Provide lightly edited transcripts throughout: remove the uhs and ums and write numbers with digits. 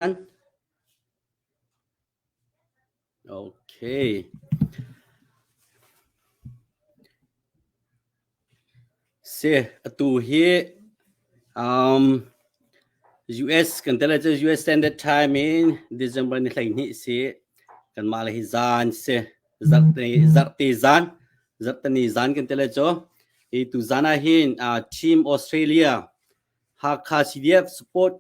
โอเคเสียตัวเฮUS กันแต่ละจะ US Standard Time in December นี่ไหนนี่เสียกันมาเลยจานเสียจัดตีจานกันแต่ละจ้ะitu zana hin team Australia Hakka CDF support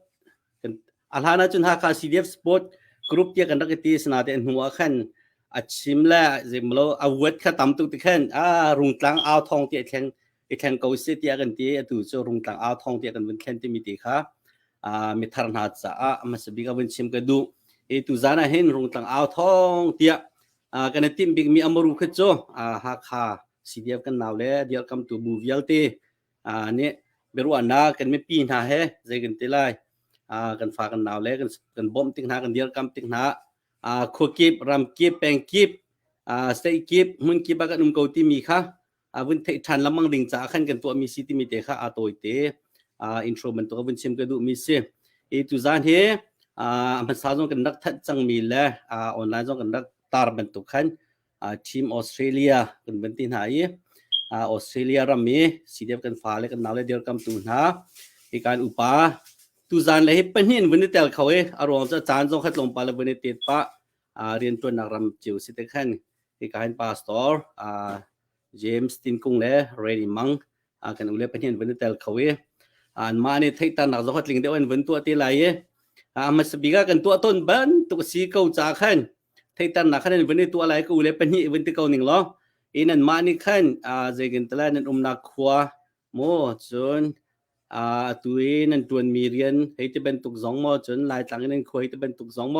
alhana chun Hakka CDF support group dia kan rakati senate nuwa khan achimla zemlo awet kha tamtu tikhan rungtlang aw thong ti theng ko se ti kan ti tu cho rungtlang aw thong ti kan wen khen ti mi ti kha mi tharna cha masbi ka wen chim ka du itu zana hin rungtlang aw thong ti kan tim big mi amaru kha cho Hakka CDF kan naw le dia kam tu bu vial te ne beru ana kan me pi na he zai kan te laiกันฝากกันหนาวแล้วกันบ่มติ้งหากันเดียวกำติ้งหาโคกิบรำกิบแปงกิบสเตย์กิบมุนกิบกันนุ่มเกาที่มีค่ะวันที่ทันละมังดิ่งจากขันกันตัวมีสิที่มีเตะค่ะตัวเตะอินโทรมันตัววันเชื่อมกันดูมีเสียตุจานเฮมันสาวจงกันนักทัดจังมีแล้วออนไลน์จงกันนักตาร์บันตุขันทีมออสเตรเลียกันเป็นที่ไหนออสเตรเลียรำมีสิเดียวกันฟ้าเลยกันหนาวเลยเดียวกำตุนหาในการอุปาตุจานเลยเป็นหินวันนี้แต่เขาอารมณ์จะจานจงขัดลงไปแล้ววันนี้ติดปะเรียนตัวนักรำจิ๋วสิเตขันในการพาสตอร์เจมส์ตินกุงเล่เรดี้มังกันอุเล่เป็นหินวันนี้แต่เขามาเนี่ยที่ตานักจงขัดลิงเดียววันตัวที่ไรมาสบิกากันตัวต้นบันตัวสีเก่าจากขันที่ตานักขันวันนี้ตัวอะไรก็อุเล่เป็นหินวันที่เก่าหนึ่งล้ออินันมานี่ขันเจกันตะนั้นนักขวาโมจนตัวนั้นตัวมีเรียนให้ที่เป็นตุกสองโมจนหลายต่างนั้นคุยที่เป็นตุกสองโม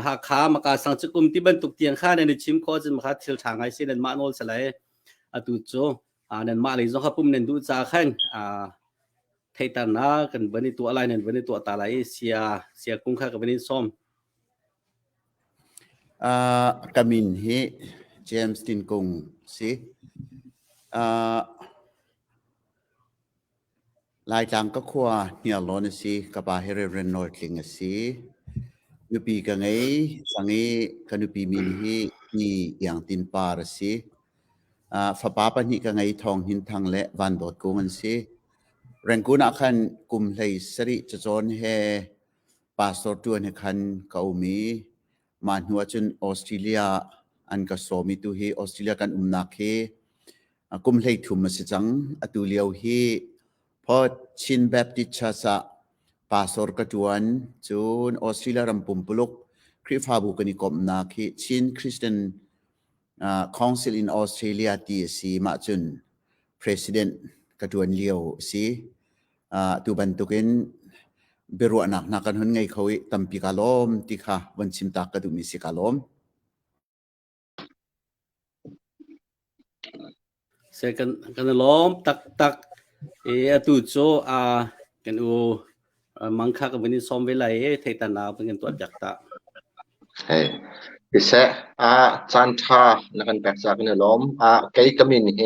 หากขามากาสังจุกุมที่เป็นตุกเตียงข้าในชิมข้อจนมาเที่ยวทางไอซีนั้นมาโนสลายตุโจนั้นมาเลยจงขับปุ่มนั้นดูจากขันไทยตานากันวันนี้ตัวอะไรนั้นวันนี้ตัวตาไหลเสียกุ้งข้ากับวันนี้ส้มกามินเฮเจมส์ตินกุงสิลายจังก็ขัวเนี่ยล้อนสิกับอาเฮเรเรนนอร์ลิงสิยุปีกันไงสังเกกันยุปีมินฮีนี่อย่างตินปาร์สิฟ้าป้าปนี่กันไงทองหินทางและวันดอดกูมันสิแรงกูนักขันกุมเลยสริจะจนเฮปาสตอร์ตัวเนี่ยขันเขามีมาหัวจนออสเตรเลียอันก็สมิตุเฮออสเตรเลียกันนักเฮกุมเลยทุ่มสิจังอตุเลียวเฮพอชินแบบติดชาสะปาสอร์กจวนจนออสเตรเลียรำปุ่มปลุกคริฟาบุกนิกรมนักชินคริสเตียนคอนซิลอินออสเตรเลียที่สีมาจนประธานกจวนเลี้ยวสีตัวบรรทุกินเบรุนักนักกันหุ่นไงเขาตั้มปีกาลมที่ค่ะวันชิมตากระดูมิสิกาลมเสกันล้อมตักตุโจกันมังคักวันนี้ซ้อมเวลาไทยตานาเป็นตัวจักตาดิเสจันทานักแบกจากกันล้อมไกกมินเฮ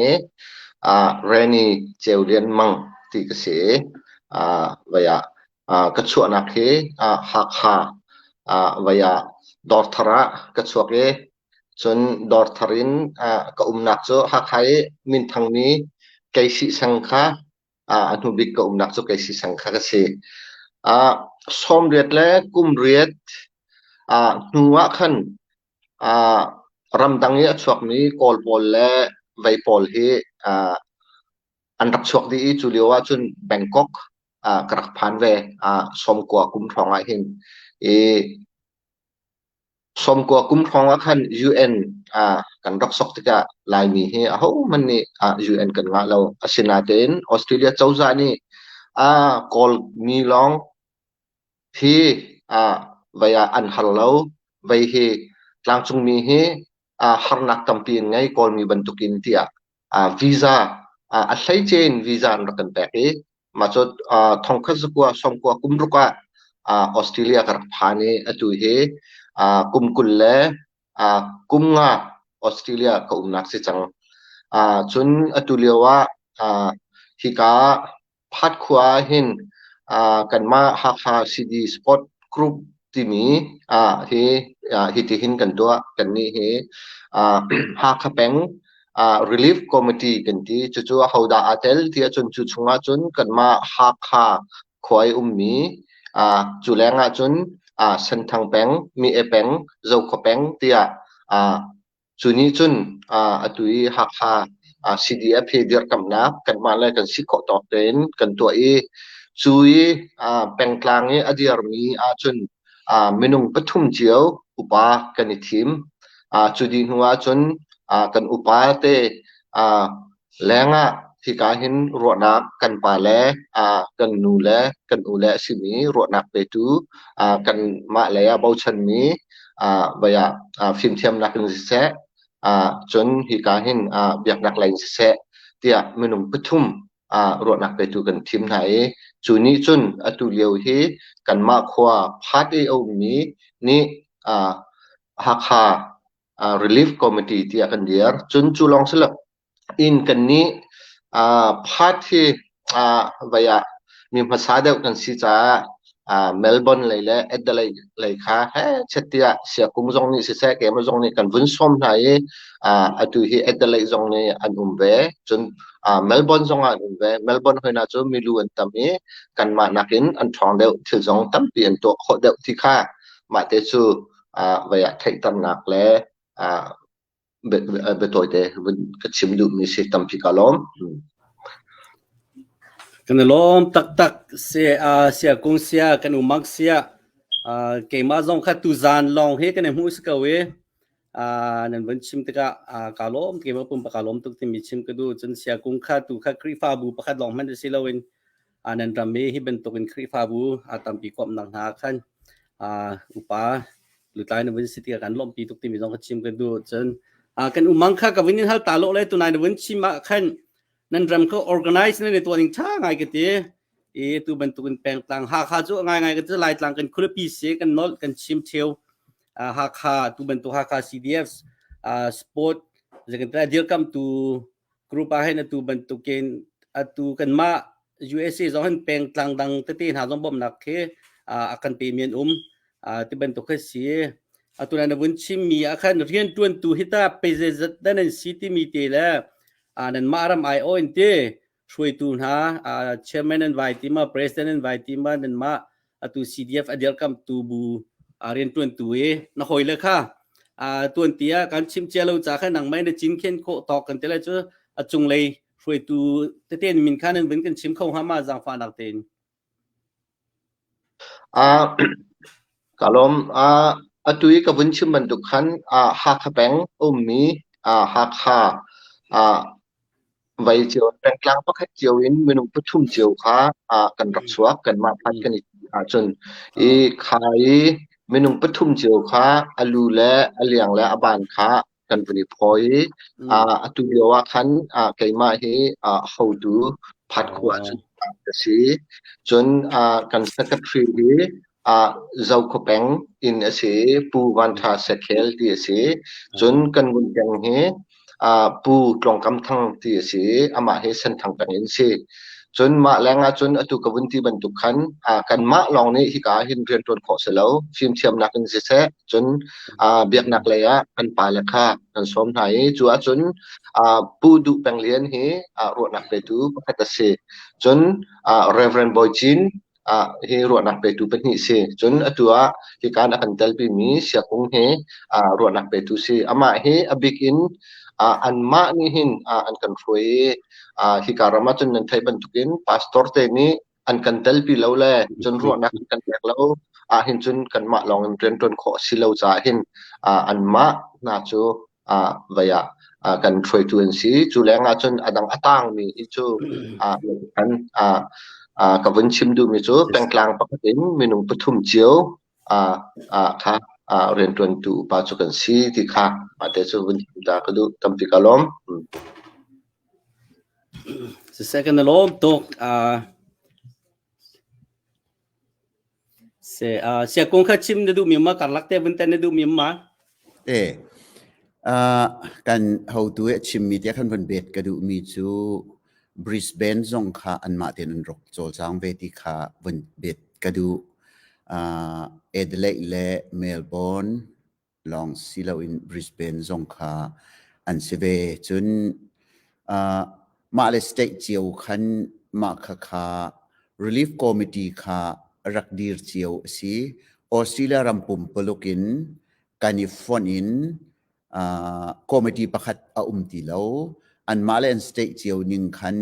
เรนีเจวเลียนมังตีกเสวายกระชวนักเฮหักหาวายดอร์ทระกระชวกเฮจนดอร์ทรินก็นักโจหักไฮมินทางนี้ไกสิสังฆาอนุบิกก็นักโจไกสิสังฆากเสสมเรียดและกุมเรียดนัวขันรำดังนี้ชวกนี้กอลบอลและไวปอลเฮอันดับชวกที่จุลิวาจุนแบงกอกกระพันเวสมกว่ากุมทองไอหินสมกว่ากุมทองว่าขัน UN กันรักษกที่จะลายมีเฮเขามันนี่UN กันว่าเราสินาเดนออสเตรเลียเจ้าจานี่กอลมีลองที่วายอันฮัลโหลวายเฮลังจุงมีเฮฮาร์นักตัมปีนไงกอลมีบรรทุกินที่วีซ่าอัลไซเจนวีซ่านักกันแต่เฮมาจดทองคัสกัวสมกัวกุมรุกะออสเตรเลียกับพานีอตุเฮกุมกุลเลกุมงาออสเตรเลียกับนักสิจังจนอตุเลียวะฮิกาพัดขวาหินกันมาฮักฮาซีดีสปอร์ตกรุ๊ป ที่มีที่ที่เห็นกันตัวกันนี่หากแปงrelief committee กันที่จู่ๆเขาด่าอัตเลที่จนจู่ชงจนกันมาหักคอยมีจู่แรงจนเส้นทางแปงมีแปงเจ้าขแปงที่จุนี้จนตุยหักCDF เดียร์กำนับกันมาเลยกันสิกต่อเต็นกันตัวจุยแปงกลางอดียร์มีจนมินุงปฐุมเจียวอุปากันทีมจุดีหัวจนกันอุปาเตแรงที่การเห็นรวดนักกันป่าแลกันนูแลกันอูแลสิมีรวดนักไปดูกันมาเลยเบาชันมีบอยฟิล์มเทียมนักนิสิตจนที่การเห็นเบียกนักเลงเสะเตียมินุงปฐุมรวดนักไปดูกันทีมไหนจุนี้จนตุเลียวที่กันมาขวาพัดมีนี่หักrelief committee ที่กันเดียร์จนจุลองสลับอินกันนี้พัดที่มีภาษาเดียวกันสิจ้าเมลเบิร์นเลยแหละเอ็ดเลยค่ะเช่นที่เสียกุ้งจงนี่สิเสกเกมจงนี่กันวุ่นซ้อมไหนตุยเอ็ดเลยจงนี่อันเวจนเมลเบิร์นจงอันเวเมลเบิร์นเฮน่าจะมีรู้อันตั้มกันมานักินอันทองเดียวที่จงตั้มเปลี่ยนตัวเขาเดียวที่ค่ะมาเตจูไทยตั้มนักเลยbetul deh kecil dulu misi tampi kalom kan lom tak sia kung sia kan umak sia ke ma zong kha tu zan long he kan hu ska we nan ban chim ta kalom ke ma pum pa kalom tuk ti mi chim ka du chen sia kung kha tu kha kri fa bu pa khat long man si lawin nan ram me hi ben tokin kri fa bu tampi kom nang ha khan upa lutai nan ban si ti kan lom pi tuk ti mi zong kha chim ka du chen kan umang kha ka winin hal talo le tunai ban chima khan nan ram ko organize neตัวนึงท่าไงกันตีตัวบรรทุกแปลงต่างหากจู่ไงกันจะไล่ต่างกันครุปีเสกันนอลกันชิมเทียวหากตัวบรรทุกหาก CDF สปอร์ตจะกันแต่เดียวกันตัวกรุ๊ปให้นะตัวบรรทุกเกณฑ์ตัวกันมา USA จะให้แปลงต่างดังตีหาสมบัตินักอาการเปลี่ยนตัวบรรทุกเสียตัวนั้นวันชิมมีอาการเรียนตัวฮิตาไปจะได้ในซิตี้มีเตแล้วนั้นมาราไอโอเอ็นเตช่วยตูนหาเชอร์แมนนั้นไว้ที่มาประธานนั้นไว้ที่มานั้นมาตัว CDF อดีตคำตัวบูเรียนตัวนักหอยเลยค่ะตัวเตียการชิมเจริญจากนั้นไม่ได้จินเข็นโคตอกกันแต่ละเจ้าจงเลยช่วยตัวเต้นมินข้านั้นเป็นกันชิมเข้าหามาจังฟ้านักเต้นkalom atui ka bunchim banduk khan hak peng mi hakไว้เจียวแปลงกลางก็แค่เจียวอินเมนูพุ่มเจียวค้ากันรักษากันมาพัดกันอีกจนขายเมนูพุ่มเจียวค้าอลูและอเลียงและอบานค้ากันวันนี้พอยตุเดียวว่าคันไก่มาให้เขาดูพัดขวดจนจะสีจนกันสักทีเจ้าขบแปงอินเสียปูวันทาเสกเฮลที่เสียจนกันวันยังเฮปูตรงกำทั้งที่สิมาให้เส้นทางกันเองสิจนมาแรงจนตุกวันที่บรรทุกขันกันมาลองนี้ที่การเห็นเรียนตัวขอเสร็จแล้วฟิล์มเทียมนักนิสิตจนเบียกนักเลยกันไปแล้วค่ะกันสมไหนจัวจนปูดูแปลงเรียนให้รวดนักไปดูพัฒนาจนReverend Boy Chinให้รวดนักไปดูเป็นหิสิจนตัวที่การอันเดลปีมีเสียคงให้รวดนักไปดูสิมาให้บิกินอันมานี่หินอันกันช่วยที่การมาจนนั้นไทยบรรทุกินพาสตอร์เตนี้อันกันเดลปีแล้วแหละจนรวดนักกันแบกแล้วหินจนกันมาลองเรียนจนขอสิเราจะหินอันมาน่าจะวิยากันช่วยตัวสิจุแรงจนอดังตั้งมีอีจูกันกับวันชิมดูมีจูเป็นกลางปกติมีนุ่งปฐุมเจียวค่ะเรียนตัวดูปัจจุบันสิที่ค่ะมาเดี๋ยววันที่จะกระดูตั้มพิกาลมsecond lom tok se kung kha chim na du mi ma karlak te bun te na du mi ma กันเฮาตัวชิมมีเดียขันพันเบ็ดกระดูมีจูบริสเบนซงค่ะอันมาเตนันรกโจลจางเวทีค่ะวันเบ็ดกระดู เอเดเลย์และเมลเบิร์นลองซิลาวินบริสเบนซงคาอันเซเวจุนมาเลสเตเจียวขันมาคา relief committee คารักดีร์เจียวสีออสเตรเลียรัมปุ่มปลุกินการนิฟอนอินcommittee ประคัดตีเลวอันมาเลนสเตเจียวนิงขัน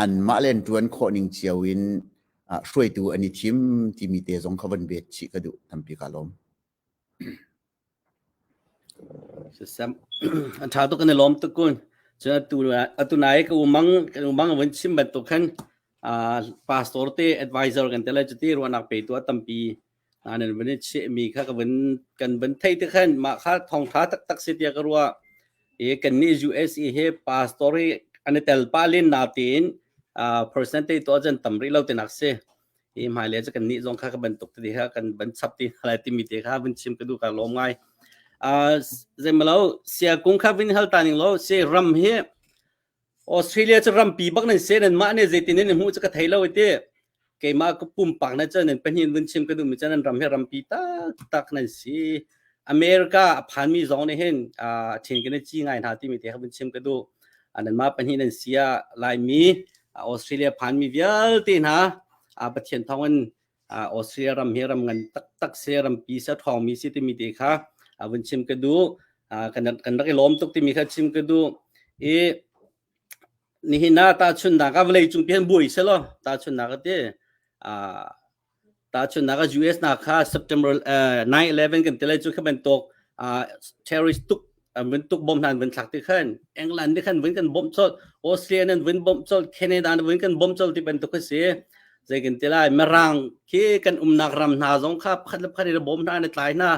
อันมาเลนจวนโคนิงเจียวอินช่วยตัวอันนี้ทีมที่มีเตะสงขวันเบ็ดชิกระดูทำปีกาลมSam an tha to kan lom to kun cha tu nai ka umang wan chim ban to khan pastor te advisor kan tela chati ro nak pe to tampi anan ban che mi kha ka ban thai te khan ma kha thong tha tak se tia ka ro e kan ni USA he pastor an tel palin na tin percentage to jan tamri lo te nak se e mai le cha kan ni jong kha ka ban tok te ha kan ban chap ti hala ti mi te kha ban chim ka du ka lom ngai zemalo sia kung kha vin hal taning lo se ram he Australia cha ram pi bak nan se nan ma ne zetin ne mu cha ka thailo ite ke ma ko pum pak na cha nan panin vin chim ka du mi cha nan ram he ram pi tak nan si America phan mi zong ne hen thin ke ne chi ngai na ti mi te ha vin chim ka du anan ma panin nan sia lai mi Australia phan mi vial ti na pathian thongan Australia ram he ram ngan tak se ram pi sa thong mi si ti mi te khaวันชิมกระดูกันรักล้อมตุกที่มีขั้นชิมกระดูนี่น่าตาชุนนักอะไรจุงเพียนบุยใช่หรอตาชุนนักเต้ตาชุนนัก US นักค่ะ September 9/11 กันเตเลยจุงขึ้นเป็นตกterrorist ตุกวันตุกบอมทันวันสักที่ขึ้นอังกฤษที่ขึ้นวันกันบอมโซลออสเตรเลียนั้นวันบอมโซลแคนาดาวันกันบอมโซลที่เป็นตุกเสียใจกันเตเลยมรังที่กันนักรำนาสงครับขัดขัดในบอมทันในตายน่า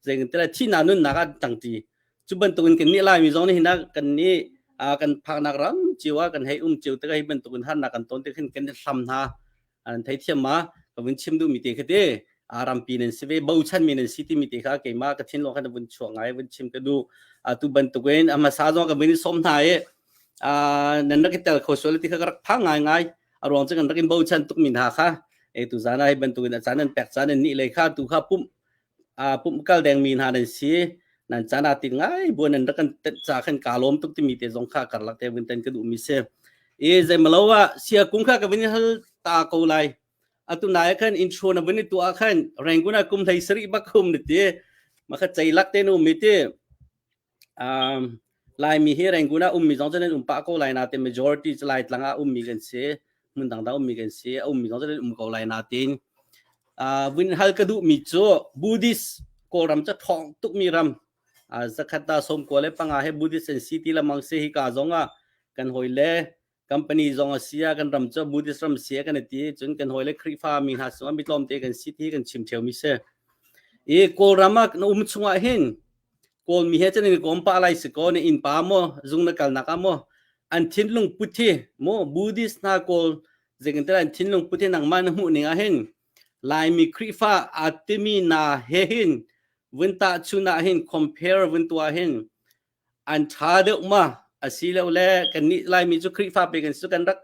Zeng tela China nun naga tangti chuban tukun kan ni lai mi zong ni hina kan ni kan phak nak ram chiwa kan hei chiu te kai ban tukun han na kan ton te khin kan sam na an thai thiam ma ka win chim du mi te khate aram pi nen se ve bau chan mi nen city mi te kha ke ma ka thin lo khan bun chuang ai bun chim ka du tu ban tukuen ama sa zong ka win som na e nan na kitel khosol ti kha rak phang ngai ngai arong chang kan bau chan tuk min ha kha e tu zana ai ban tukun chanan pek chanan ni le kha tu kha pum kal deng min ha den si nan chana tin ngai bu nan kan cha khan ka lom tuk ti mi te jong kha kar lak te win ten ka du mi se e je malawa sia kung kha ka win hal ta ko lai atu nai khan intro na win tu a khan renguna kum thai sri ba kum ni te ma kha chai lak te no mi te lai mi he renguna mi jong chen pa ko lai na te majority lai tlanga mi kan se mun dang da mi kan se mi jong chen ko lai na tin win hal ka du mi cho Buddhist ko ram cha thong tuk mi ram zakhata som ko le panga he Buddhist and city la mang se hi ka zonga kan hoile company zonga sia kan ram cha Buddhist ram sia kan ti chun kan hoile khri fa mi ha so mi tlom te kan city kan chim theu mi se e ko ramak no chunga hin ko mi he chen ni kom pa lai se ko ne in pa mo zung na kal na ka mo an thin lung puthi mo Buddhist na ko zeng tan thin lung puthi nang man hu ninga hin lai mi krifa atimi na hehin winta chuna hin compare wintua hin an thade ma asile le kan ni lai mi chu krifa pe kan su kan rak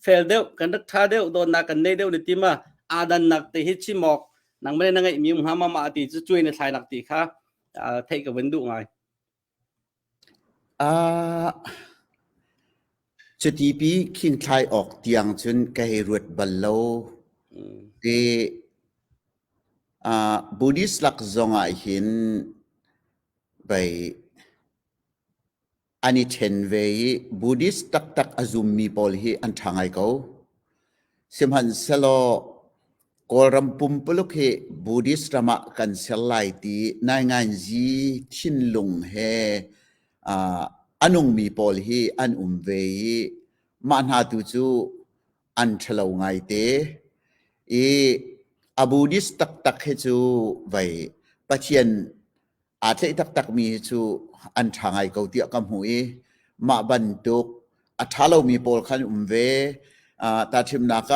fel deu kan rak thade do na kan nei deu ni tima adan nak te hi chi mok nang mane nang ai mi ha ma ma ti chu chui na thai nak ti kha thai ka windu ngaiจุดปีขิงไทยออกเตียงจนกะให้รวดบัลโลBuddhist ลักษณะหินไปอันนี้เช่นเวย Buddhist ตักอาจุมมีพอลฮีอันทางไอเขาสิมหันเซโลกอลรัมปุ่มปลุกเฮ Buddhist รำกันเซลไลตีนายงานจีทินลงเฮอันงมีพอลฮีอันเวยมันหาตุจูอันเฉลวไงเตBuddhist ตักให้จูไว้ปัจเจียนอาจจะตักมีจูอันทางไอเขาเตียกำหุยมาบรรทุกถ้าเรามีโพลขันเวตาทิมนัก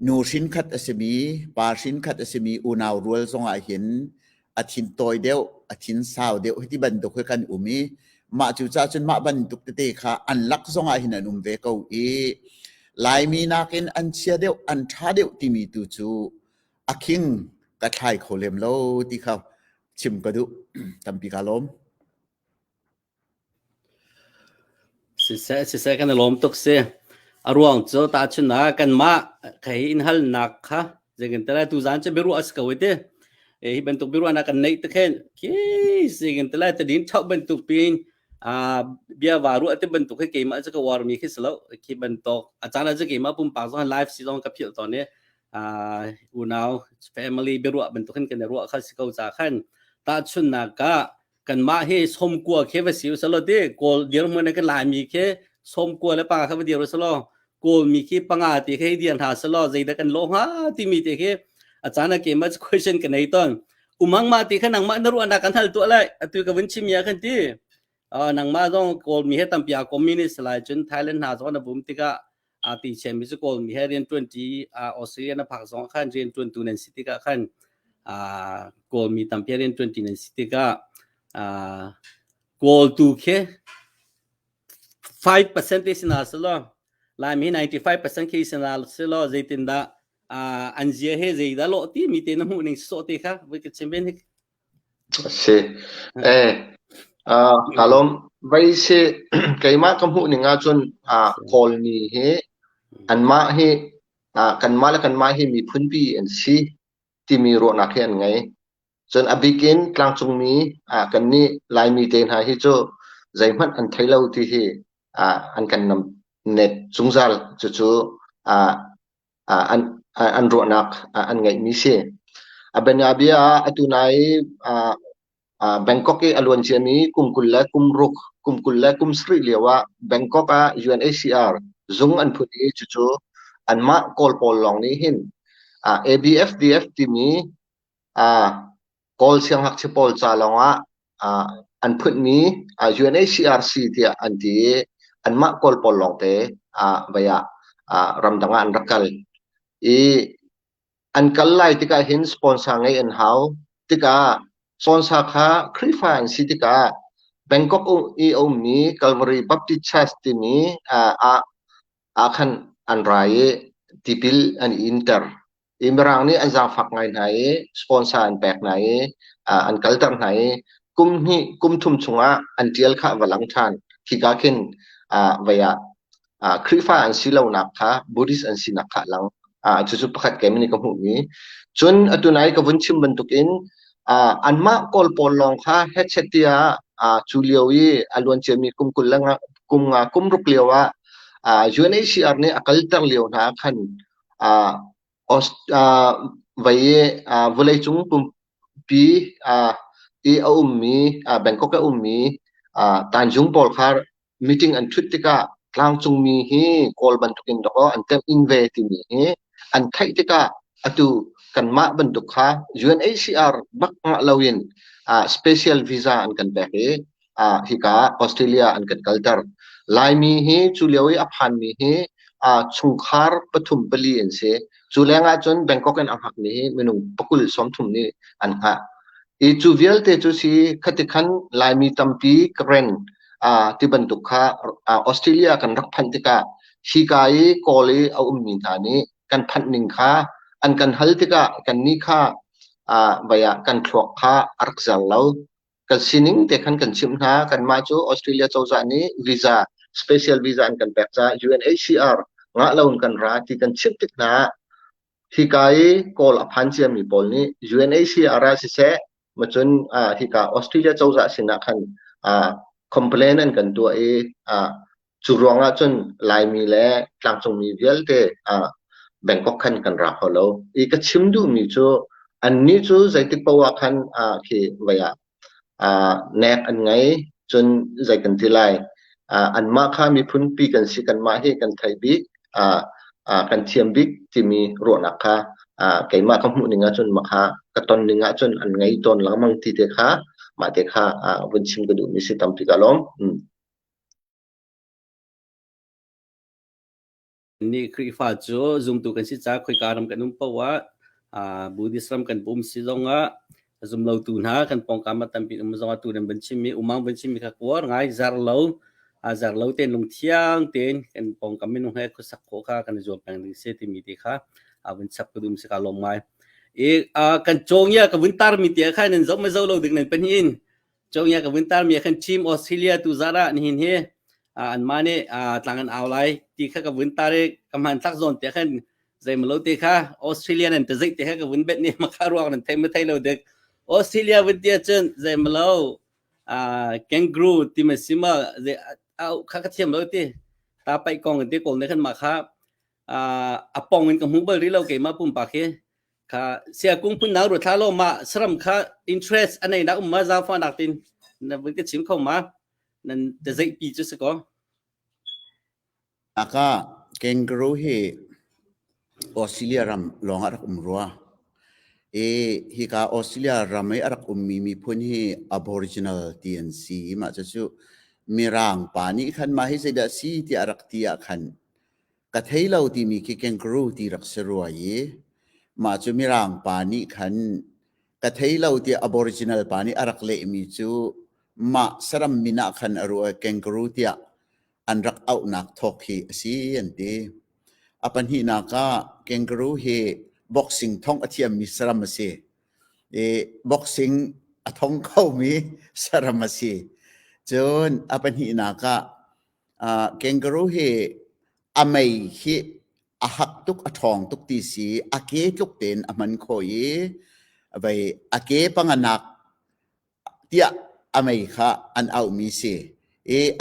นูสินขัดสมีปาสินขัดสมีอุณาวรัวทรงอาหินทินตอยเดียวทินสาวเดียวที่บรรทุกให้กันมีมาจูจ้าจนมาบรรทุกเตะค่ะอันลักทรงอาหินอันเวเขาลายมีนักอันเชียเดียวอันท่าเดียวที่มีตูจู อาคิงกระชายโคเลมโลที่เขาชิมกระดุทำปีกาล้ม สิเสกันลมตกเสอารวงโจตาชนะกันมาใครอินฮัลนักค่ะจะกันแต่ละตุจันจะเบรูอัสกาวเตbentuk biru anak naik tekan sehingga telah terdin tak bentuk pin biar baru atau bentuk ke kema je ke war mi ke selalu ke bentuk acara je kema pun pasang live sidang kapil tahun ni unau family biru bentukan kena ruak khas kau zakan tak cun naga kan mah he som gua ke versi selalu de gol dia mana kan lai mi ke som gua le pa ke dia selalu gol mi ke pangati ke dia ha selalu jadi kan loh ha timi te keอาจารย์เกี่ยมา question กันในตอนอุมังมาตีขนังมาดรู้อันดักกันทัลตัวอะไรตัวกับวินชิมีกันที่นังมาต้องโกลมีให้ตั้งปีคอมมิวนิสต์หลายจนไทยแลนด์หาสองนะบุ้มติกะตีเชมิสโกลมีให้เรียน20ออสเตรเลียนะภาคสองขั้นเรียน22นั่นสิติกะขั้นโกลมีตั้งปีเรียน20นั่นสิติกะโกลตูเค5%ที่สินาสโลลายมี95%ที่สินาสโลใจตินดาanjia he zeida lo ti mi te na mu ning so te kha we ke chemben he se kalom vai se kaima kam hu ninga chun call ni he anma he kan ma he mi phun pi en si ti mi ro na khen ngai chun abikin tlang chung mi kan ni lai mi ten ha hi cho zaimat an thailo ti he an kan nam net chungzal chu chu an ro nak an ngai mi se abenabia atunai Bangkok ke alwan chemi kumkulla kum sri lewa Bangkok a UNHCR zung an phuni chu an ma kol pol long ni hin ABF DF ti mi kol siang hak chepol cha longa an phut mi UNHCR si ti an ti an ma kol pol long te baya ramdanga an rakal an kallai tika hin sponsor ngai an how tika sponsor kha krifan sitika Bangkok mi Calvary Baptist Church ti mi khan an rai tipil an inter imrang ni an jang phak ngai nai sponsor an pek nai an kaltar nai kum thum chunga an tial kha walang than thika khin vaya krifa an silau nak kha Buddhist an sinak kha lang chu pakhat kemni ka hu mi chun atunai ka bunchim bentukin anma kol polong kha hechetia chulioi alwan chemi kumkulanga kumruk lewa UNHCR ne akaltar leo na khan vaye vulai chung pum pi ummi Bangkok ummi Tanjung Pol khar meeting an thutika tlang chung mi hi kol bantukin do an tem invite mi hi an thaitika atu kan ma bentuk kha UNHCR bak nga lawin special visa an kan pe hika Australia an kan kaltar lai mi hi chulewi aphan mi hi chungkhar pathum pali en se chulenga chon Bangkok an hak ni menung pakul somthum ni an ha chu vial te chu si khatikhan lai mi tampi kren ti bentuk kha Australia kan rak phan tika hikai koli min thani kan phan ning kha an kan hal tika kan ni kha baya kan thlok kha arkzal lo kan sining te khan kan chim na kan ma chu Australia chawza ni visa special visa an kan pek cha UNHCR nga laun kan ra ti kan chip tik na hikai kol aphan che mi pol ni UNHCR si se machun hika Australia chawza sina khan complain an kan tu churonga chun lai mi le tlang chung mi vial te Bangkok khan kan ra holo ka chimdu mi chu an ni chu zaitik pawa khan ki vaya nek an ngai chun zai kan tilai an ma kha mi phun pi kan si kan ma he kan thai bi kan thiam bik ti mi ro na kha kaima kam hu ninga chun ma kha ka ton ninga chun an ngai ton lamang ti te kha ma te kha bun chim ka du mi si tam pi kalom ni krifa jo zoom tu kan si cha khoi karam kan um pawa Buddhist ram kan bum si zonga zoom lo tu na kan pong kama tampi zonga tu dan benchim mi umang benchim mi ka kwar ngai zar lo ten lung thiang ten kan pong kami nung he ko sakko kha kan jo pang ni se ti mi ti kha abun chap dum si ka lom mai กันโจงเนี่ยกับวินตาร์มีเตียขันนั่นจบไม่เจ้าเราดึกนั่นเป็นหินโจงเนี่ยกับวินตาร์มีขันทีมออสเตรเลียตุซาระนี่หินเฮอันมาเนี่ยต่างกันเอาไรที่ข้ากับวินตาร์กำหันทักโซนเตียขันใจมาเราเตียข้าออสเตรเลียนั่นแต่ใจเตียข้ากับวินเบ็ดเนี่ยมาคารวงนั่นเทมไม่ไทยเราดึกออสเตรเลียวินเตียจนใจมาเราแกงกรูที่มันซิมาใจเอาข้าก็เทียมเราเตียตาไปกองกันเตียกองเนี่ยขันมาข้าปองเงินกับหูเบอร์ที่เราเก็บมาปุ่มปากเฮค่ะเสียกุ้งพุ่นหนาวหรือท้าโลมาสรัมค่ะ interest อันไหนนักมาซาฟันนักตินนั่นเป็นที่ชิมเข้ามานั่นจะใจปีจุดสกอ Aka kangaroo he Australia ram long arak umrua hi ka Australia ram ai arak mi phun hi Aboriginal TNC ma chu mirang pani khan ma hi seda si ti arak tia khan ka thailo ti mi ki kangaroo ti rak serua ye ma chu mirang pani khan ka thailo ti Aboriginal pani arak le mi chu ma saram mina khan aru kangaroo tia an rak out nak thok hi si ante apan hi naka kangaroo he boxing thong athiam mi saramase boxing athong khau mi saramase chon apan hi naka kangaroo he amai hi ahak tuk athong tuk ti si ake tuk ten aman khoi vai ake panganak tia amai kha an out mi se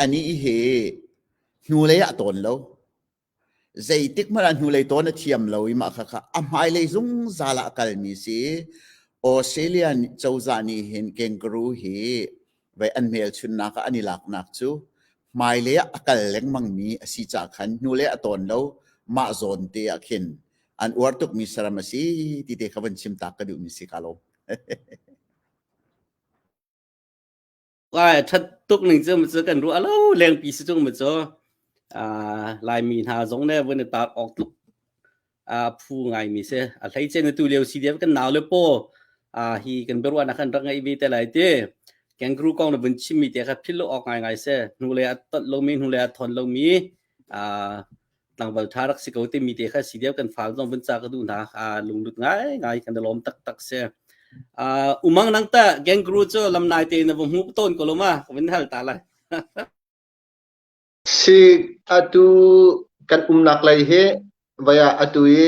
ani he nuleya ton lo zai tik mara nulei ton a thiam lo i ma kha amhai le zung zala kal mi si Australian chauza ni hin kangaroo hi vai an mel chun na ka ani lak nak chu mai le akal leng mang mi asi cha khan nule a ton lo ma zon te akhin an wartuk mi saramasi ti te khawan chim tak ka du mi si kalo ว่าถ้าตุกหนึ่งจะมันจะกันรู้อะไรแรงปีสิจงมันจะลายมีหาจงเนี่ยวันนี้ตาออกตุกผู้ไงมีเสียอะไรเช่นตัวเลี้ยวสีเดียวกันหนาวเลยป่ฮีกันเบรว่านักขันรังไอวีแต่ไรเจ้แกงครูกองในบัญชีมีแต่ครับพิลออกไงเสียนูเลยตัดลงมีนูเลยทนลงมีต่างประเทศรักสิเขาเต็มมีแต่ครับสีเดียวกันฝากจงบัญชาก็ดูนะลงดุดง่ายกันเดลมตักเสียumang nang ta geng gru cho lam nai te na mu ton ko loma win hal ta lai si atu kan nak lai he vaya atu ye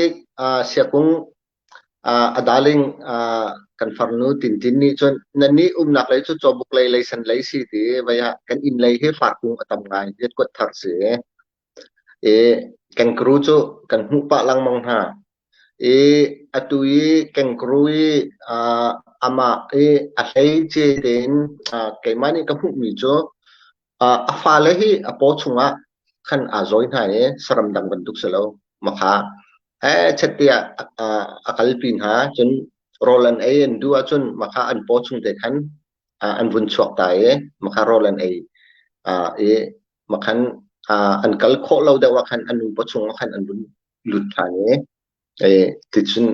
siakung adaling kan farnu tin ni chon nani nak lai chu chobuk lai san lai si ti vaya kan in lai he farkung atam ngai jet ko thar se kan gru cho kan hu pa lang mang ha atui kangaroo ama ahlei che den keimani ka hu mi cho afale hi apo chunga khan azoi na ne saram dang banduk selo makha chatia akal pin ha chun roland en dua chun makha an po chung te khan an bun chok ta makha roland makhan an kal kho lo da wa khan an po chung khan an bun lut tha ne tichun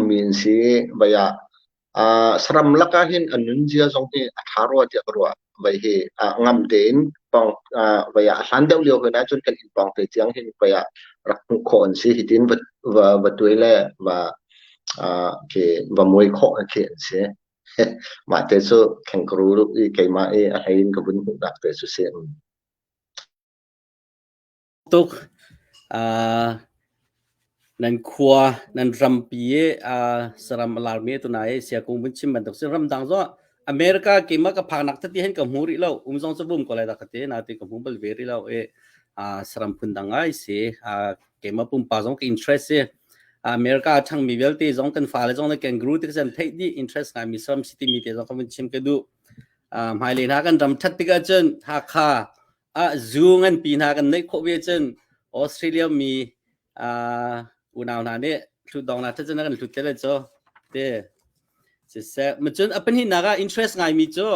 min si baya saram lakahin anun jia jong ni atharo ti arwa bai he ngam den pong baya handau leo na chun kan in pong te chiang hin baya rak khon si hitin ba tuile ba ke ba moi kho ke se ma te so kangaroo ke ma ahin ka bun dak te su se tuk nan khua nan rampi saram alarme tu nai sia kung bun chim ban tok ram dang zo America ke ma ka phang nak ti hen ka muri lo jong so bum ko lai da khate na ti ka bum bal veri lo saram phun dang ai se ke ma pum pa jong ke interest se America thang mi vel ti jong kan fa le jong na kangaroo ti san thai di interest na mi sam city mi te jong ka bun chim ke du mai le na kan ram that ti ka chen ha kha zoo ngan pi na kan nei kho ve chen Australia mi unau na ne thu dong na thajana kan thu tele cho te se machun apan hi naga interest ngai mi cho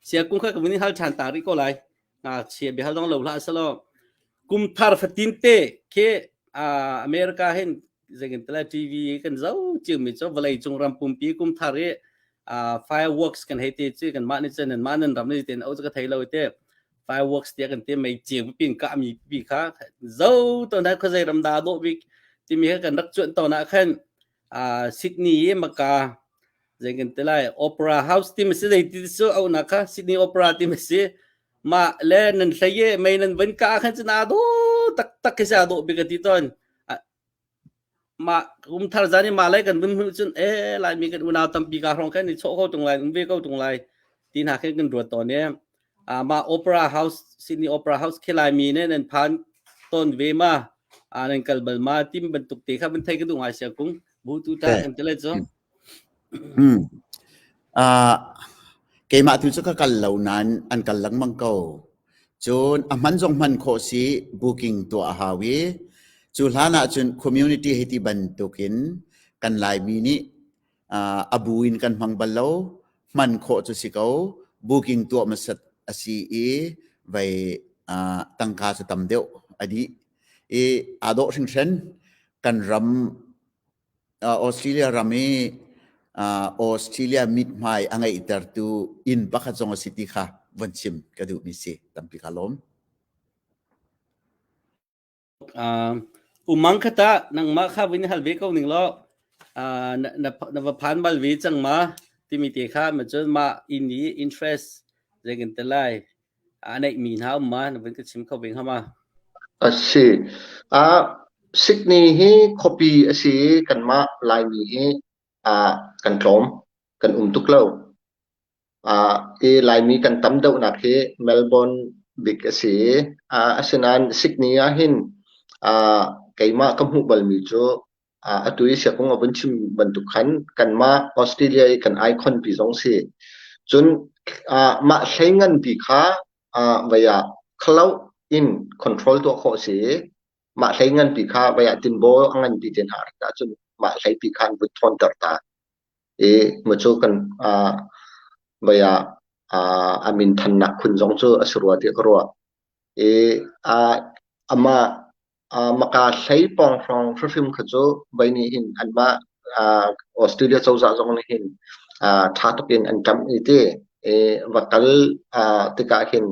sia kum kha kabuni hal than tari ko lai chia be hal dong lo la salo kum thar fatin te ke America hen zegen tele TV kan zau chi mi cho valai chung ram pum pi kum thare fireworks kan hete chi kan ma ni chen ma nan ram ni ten au ka thai lo te fireworks te kan te mai chi pin ka mi pi kha zau to na kho zai ram da do bi ti mi kan rak chuan to na khan ซิดนีย์มากาJangan telai opera house ti mesti dai ti so au naka Sydney opera ti mesti ma le nan saye may nan ban ka kan sinado tak tak kisado bigatiton ma kum thar jani malai kan bun chun lai mi kan una tam pi ka rong kan ni cho ko tung lai ve ko tung lai tin ha kan ro to ne ma opera house Sydney opera house khilai mi ne nan phan ton ve ma nan kalbal ma tim bentuk te kha ban thai ka dung ai sia kung bu tu ta kan telai so kay matu sa kakalaunan ang kalang mangkaw. Chun aman zong man ko si booking to ahawi. Chulhana chun community hiti bantukin kan lai mini abuin kan mangbalaw man ko to sikaw booking to masat asi vai tangka sa tamdeo adi ado sing sen kan ram Australia rami Australia mit mai angai itartu in pakatong city kha vanchim kadu misi tampi kalom umang kata nang makha win halve ko ninglo na phan bal vi chang ma timiti kha ma chon ma ini interest jegen telai anai min ha ma na win ka chim kho beng ha ma asi Sydney hi copy asi kan ma lai mi hi kan klom kan tuklo lai mi kan tam deuh nak hi Melbourne big asi asinan Sydney hin kaima kamhu bal mi cho atui sia kong abun chim bantuk kan ma Australia kan icon pi zong si chun ma hlengan pi kha vaya khlau in control to kho si ma hlengan pi kha vaya tinbo angan pi ten har ta chun ma hlei pi khan bu thon tar ta ma cho kan vaya amin than nak khun zong cho asruwa ti kro ama maka hlei pong rong film khajo baini hin anma Australia chawza zong ni hin tha to pin an kam ite vakal tika hin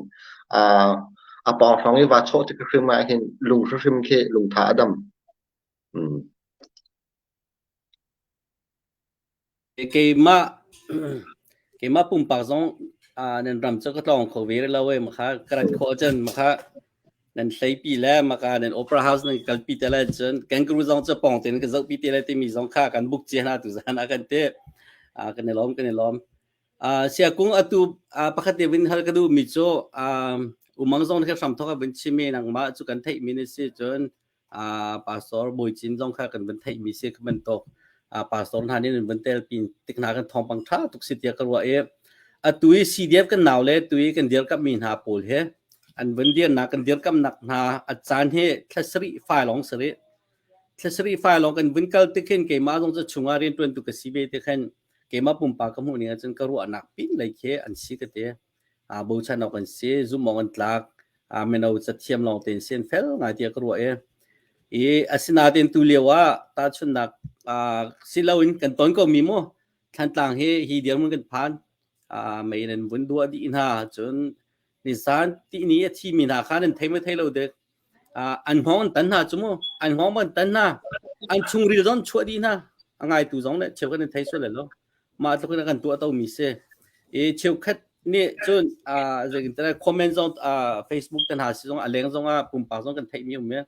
apong rong wa cho ti film ma hin lung film ke lung tha adam ke ma pum pak zong nan ram cho ka tong kho ve la we ma kha krat kho chen ma kha nan sei pi la ma ka nan opera house nan kal pi te la chen kangaroo zong cho pong ten ka zok pi te la te mi zong kha kan buk che na tu zana kan te kan lom sia kung atu pakhat win hal ka du mi cho umang zong ka sam thoka bin chi me nang ma chu kan thai mi ni si chen pastor boi chin zong kha kan bin thai mi si ka ban tok pastor han ni bin tel pin tik na kan thong pang tha tuk si tia ka wa atui CDF kan naw le tui kan dir ka min ha pol he an wen dia na kan dir kam nak na achan he thasri file long sri thasri file long kan win kal tikhen ke ma jong cha chunga rin tuen tu ka sibe te khan ke ma pum pa ka mu ni chen ka ru anak pin lai khe an si ka te bo chan kan se zum mong an tlak menau cha thiam long ten sen fel nga tia ka ru asina ten tu lewa ta chun nak silawin kan ton ko mi mo than tlang he hi dir mun kan phan mấy lần vốn đua đi ha chốn ni san ti ni thi mi na khan thai me thai lo de an hong tan ha chumo an hong man tan na an chung ri zon chua di na angai tu zong le cheu kan thai so le lo ma to kan tu to mi se cheu khat ni chon zeng ta comment zong Facebook tan ha si zong aleng zong pum pa zong kan thai mi me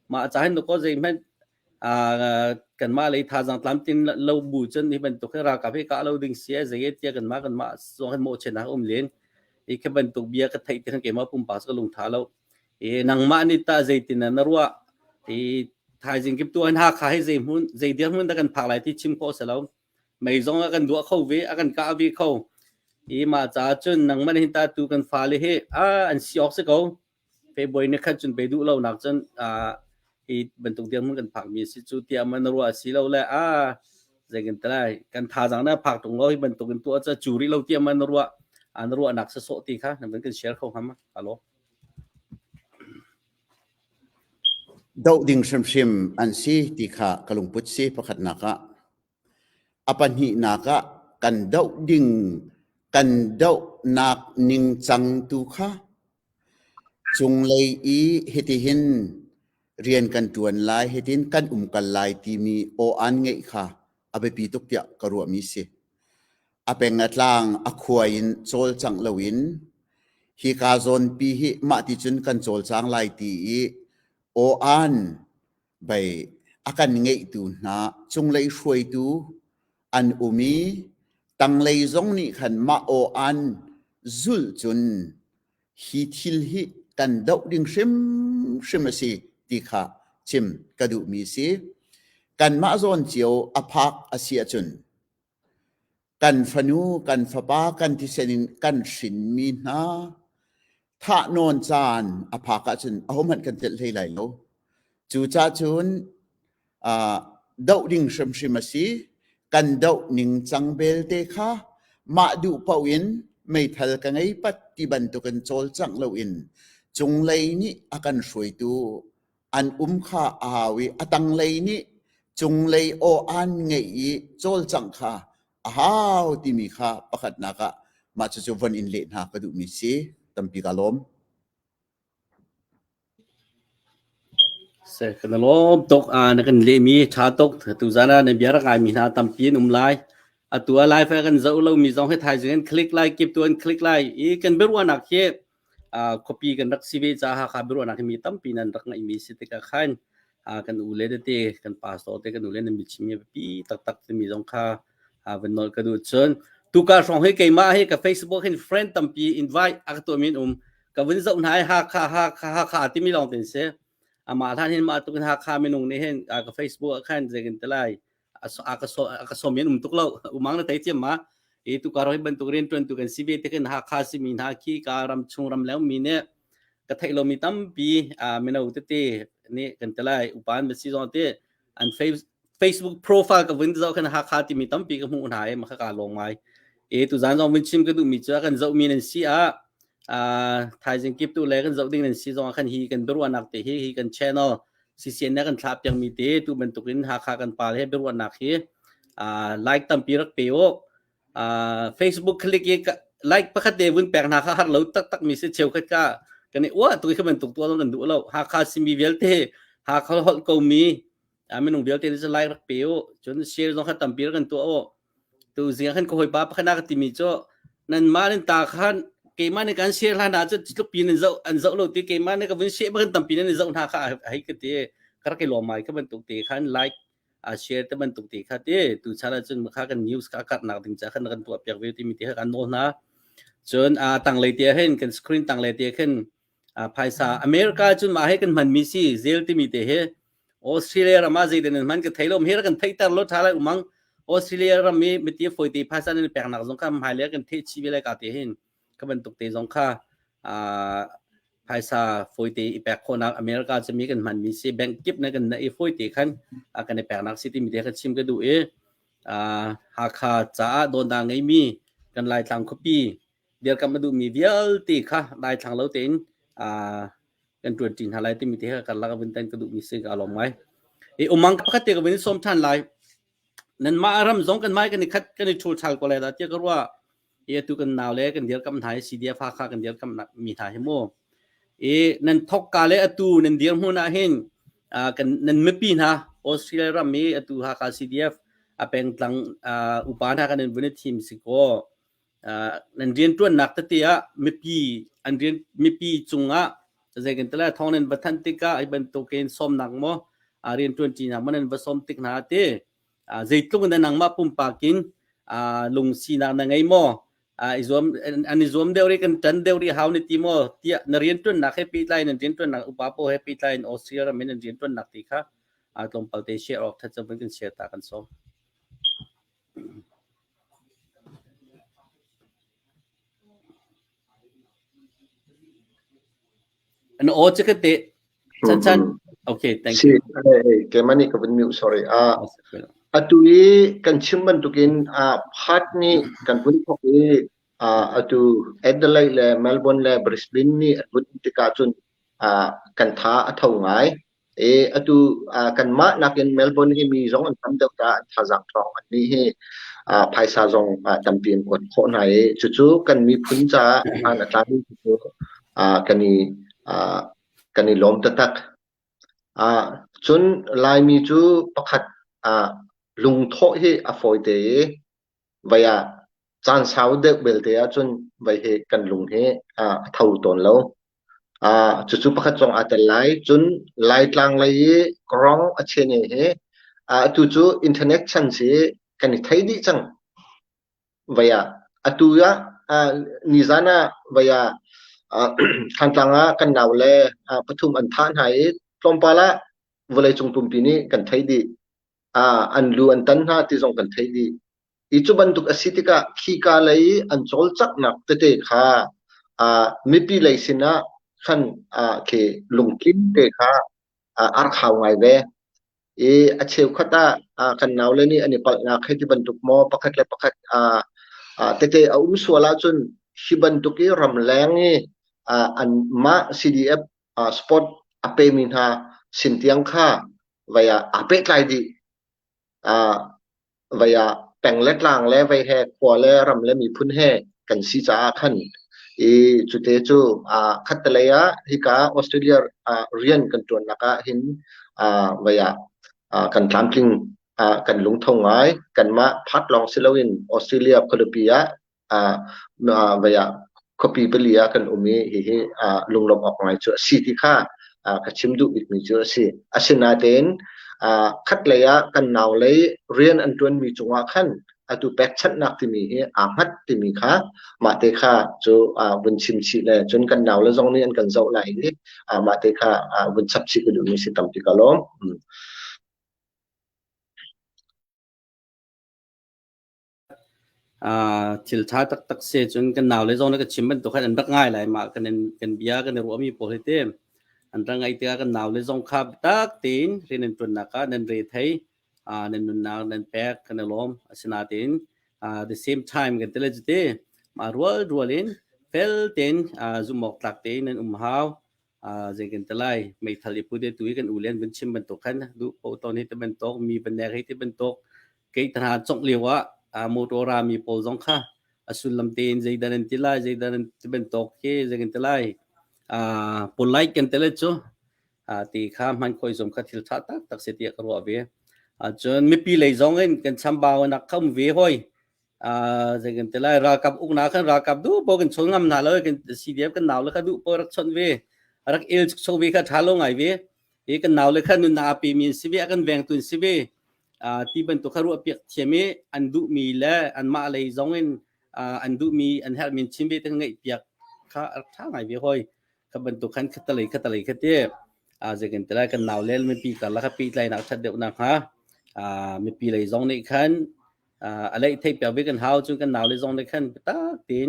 ma cha hen ko zeng men kan ma lấy tha giang tlam tin lâu bù chân thì mình tục cái ra cà phê cả lâu đinh xé giấy tia kan ma so han mo chen ha lên cái bên tục bia cái thầy thì cái ma pum pas cái lùng thả lâu nang ma ni ta giấy tin na ruwa thai jing kip tu an ha kha giấy dia mun ta kan phak lại thì chim ko sa lâu mấy zong kan dua khâu ve kan ka vi khâu ma cha chun nang man hin ta tu kan fa le he an siok se ko fe boy ne khat chun pe du lâu nak chun bentuk dia mun kan phak mi si chu tia man ruwa si lo la zegen trai kan tha jang na phak tung lo bentuk kan tu cha churi lo tia man ruwa an ruwa nak sa so ti kha nan kan share kho hama alo dau ding shim an si ti kha kalung put si pakhat naka apan hi naka kan dau ding kan dau nak ning chang tu kha chung lei heti hin rian kan tuan lai hetin kan kan lai ti mi o an ngei kha อาไปปีตุกเตียกระรัวมีสิอาเป็นงัดล่างอควายนโจลจังเลวินฮิกาโซนปีฮิมาติจุนกันโจลจังไลตีโออันไปอากันเงยตูนะจงเลยช่วยตูอันอุมีตั้งเลยจงนี่ขันมาโออันจุลจุนฮิทิลฮิกันดาวดิ่งชิมสิติขาชิมกระดูมีสิกันมาโซนเจียวอภักอาเซียจุนกันฟนูกันฟป้ากันที่เซนินกันสินมีนาถ้านอนจานอภักจุนเอามันกันเจ็ดเลยไหลโลจูจ้าจุนดาวดิ่งชิมสิกันดาวนิ่งจังเบลเตค่ะมาดูปาวินไม่ทัลกันไงปฏิบัติตุกันโจลจังเลวินจงเลยนี่อากันช่วยตูอันข้าอาวิอตังเลยนี่จงเลยโออันไงโจลจังค่ะอ้าวที่มีค่ะประคัดนักะมาจะวันอินเลนหากระดูมีสิตั้มปีกาลมเสกนลมตกนักเลมีชาตกตุจานะในเบียร์กายมีนาตั้มปีนุ่มไลตัวไลฟ์กันจะเรามีสองให้ถ่ายสิ่งคลิกไลค์เก็บตัวคลิกไลค์อีกันเบรวันนักเก็บcopy กันรักซีวีจ้าหาขับรถนักมีตั้มปีนั้นรักในมีสิทธิ์กับขันกันอุเลเดเตกันพาสโต้กันอุเลนมีชิมีปีตักมีสองข้าวันนอลกันดูจนตุกาส่งให้เกมาให้กับ Facebook ให้ friend ตั้มปี invite อักตัวมินกับวันเสาร์ไหนหาขาที่มีลองเป็นเสียมาท่านเห็นมาตุกันหาขาเมนูนี้เห็นกับ Facebook ขันจะกันตะไลakasom yan tuklaw umang na tayo ma itu karoy bentuk rin tuan sibi teken hakasi min haki karam chungram law mine kathai lo mitam pi mena utete ni kantalai upan besi zonte an Facebook profile ka window kan hakati mitam pi ka mu unai makakalong mai itu zan zong winchim ka du mi cha kan zau min si thai jing kip tu le kan zau ding nan si zong kan hi kan berwa nak te hi kan channel CCN kan thlap yang mi te tu bentukin haka kan pal he berwan nakhi like tam pirak peo Facebook klik ye like pakhat de bun pek na kha har lo tak mi se cheu khat ka kani wa tu kha bentuk tu kan du lo haka simi velte haka hol ko mi aminung velte is like rak peo chon share zong kha tam pirak kan tu tu zinga kan ko hoi pa pakha na ka timi cho nan malin ta khan cái mà này cái share là đã cho lúc pin anh dẫu lâu thì cái mà này cái vấn share bằng tầm pin này dẫu thà cả hay cái thế cái lò mày cái bên tục thì khán like share cái bên tục thì khá thế từ sáng là chân khá cái news khá cắt nào tình trạng khá cái tuổi việc về thì mình thấy cái nôn na chân tăng lấy tiền hơn cái screen tăng lấy tiền hơn paisa America chân mà hay cái mình misi zel thì mình thấy Australia là mà gì đến mình cái thấy lo mình cái thấy ta lót thà lại umang Australia là mình thấy phơi thì paisa này bèn nào giống cái hai lẽ cái thấy chi về lại cả thế hơnก็เป็นตุกเตจงค่าภายซาฟอยตีแปลกคนอเมริกาจะมีกันมันมีซีแบงกิฟในกันในฟอยตีขันกันในแปลกนักซิตี้มีเด็กชิมก็ดูหากขาจ้าโดนดังไงมีกันลายทางคอปีเดี๋ยวกันมาดูมีเวลตีค่ะลายทางเราเต็นกันตรวจจริงอะไรที่มีเด็กกันแล้วก็เป็นเต็นก็ดูมีสิ่งอารมณ์ไหมอุมังปกติก็เป็นสมทันลายนั่นมาอารมณ์สองกันไหมกันในคัดกันในชูชัลก็เลยแต่เจ้าก็ว่าtu kan naw le kan dir kam thai CDF kha kan dir kam mi thai mo nan thok ka le atu nan dir mu na hen kan nan me pi na Australia ram me atu ha ka CDF apeng tlang upan ha kan nan team siko nan rian tuan nak ta tia me pi an rian me pi chunga je kan tala thong nan bathan tika ai ban to ken som nak mo rian tuan chi na manan ba som tik na te zeitlung nan nang ma pum pakin lung si na ngai mo izom anizom deuri kan tan deuri hauni timo tia narian tun nak happy line nan tun nak upapo happy line Australia men nan tun nak tikha atlom palte share of that something kan share ta kan so an o chekate chan okay thank you ke mani ka bin sorry atui kan chimban tukin phat ni kan pun khoki atu Adelaide le Melbourne le Brisbane ni atun tika chun kan tha athau ngai atu kan ma nakin Melbourne hi mi zong an tam deuh ta tha jang thong ani hi phaisa zong tampin kot kho nai chu kan mi phun cha an atami chu kani lom ta tak chun lai mi chu pakhat ลุงโทฮีอฟอยเตไว้จานสาวเด็กเบลเตียจนไว้เหกันลุงเฮเท่าตนแล้วจู่ๆประคัตจงอาจจะไล่จนไล่กลางไล่กรองเชนเฮจู่ๆอินเทอร์เน็ตชันสิกันไทยดีจังไว้ตัวนิจานะไว้ขันตังกันดาวเล่ปฐุมอันท่านหายตรงปาละเวลาจงปุ่มปีนี้กันไทยดีอันรู้อันตันหาที่จงกันไทยดีอีจุบันทุกสิทธิกะขี้กาเลยอันโจลจักนักเตะค่ะไม่ปีเลยสินะขันเคลงกินเตะค่ะอาร์ข่าวไงเว้อาเชียวขตากันนาวเลยนี่อันนี้ปักนักให้ที่บันทุกหมอปักขัดเลยปักขัดเตะสวลาจนที่บันทุกี้รำแรงนี่อันมา CDF สปอร์ตอเปมินฮาสินเตียงค่ะไว้อเปไกลดีไว้แปลงเล็กลางและไว้แหกหัวและรำและมีพื้นแห่กันซีจ้าขันจุดเตจูคัตเลยฮิกาออสเตรเลียเรียนกันจวนนักหินไว้กันทำจริงกันลงทงไว้กันมาพัดลองซิลวินออสเตรเลียโคลอมเบียไว้คอปีเปลียกันอุมีฮิลงลงออกไงจุดสิที่ข้ากัชิมดูอีกมีจุดสิอาศินาเตนคัดเลยกันนาวเลยเรียนอันจวนมีจังหวะขั้นตัวแปกชัดนักที่มีมัดที่มีค่ะมาเตค่ะจูบนชิมชิเลยจนกันนาวแล้วตรงนี้อันกันเจ้าไหลนี่มาเตค่ะบนชับชิกดูมีสิตัมติกาล้อมทิลท่าตักเสียจนกันหนาวเลยตรงนั้นก็ชิมมันตัวขันอันรักง่ายเลยมากันเบียกันรัวมีโปรตีนอันรักง่ายที่กันหนาวเลยตรงขับตักตีนเรียนตัวนักนันเรียไทยนันนุนนักนันแปกกันล้อมสนาตีนthe same time กันเตลจตีมารัวลินเฟลตีนซุ่มอกตักตีนนันฮาวเจกันเตลัยไม่ทะเลพูดตุยกันอุเลียนเป็นชิมเป็นตัวขันดูโปรตอนนี้ที่เป็นตัวมีเป็นแนวที่เป็นตัวเกี่ยธนาจงเลียวโมโตรามีโพซงค่ะสุลลัมเตนใจดันติลายใจดันที่เป็นตกเกใจกันติลายปนไลกันติลจูตีข้ามมันคอยสมคัดทิลทักตักเสียกรัวเวียจนไม่ปีเลยจงเงินกันชัมบาวนักข้ามเวียหอยใจกันติลายรากับอุกนาขันรากับดูบอกกันชงงามนาเลยกันซีเดียบกันหนาวเลยค่ะดูปรักชนเวียรักเอลชงเวียค่ะท้าลงไงเวียกันหนาวเลยค่ะนุนนาปีมีสิเวียกันแวงตุนสิเวียที่เป็นตัวคารุเปียกเชมีอันดูมีและอันมาอะไรจงเงินอันดูมีอันเฮลมินชิมเบตั้งไงเปียกข้าท่าไงเวียหอยขับเป็นตัวขันขัดเลยขัดเตี้ยจะกันแต่ละกันหนาวเล่นไม่ปีกันแล้วครับปีไรนักทัดเดียวนะคะไม่ปีไรจงในขันอะไรที่เปียกเวกันหาวจนกันหนาวเลยจงในขันตักตีน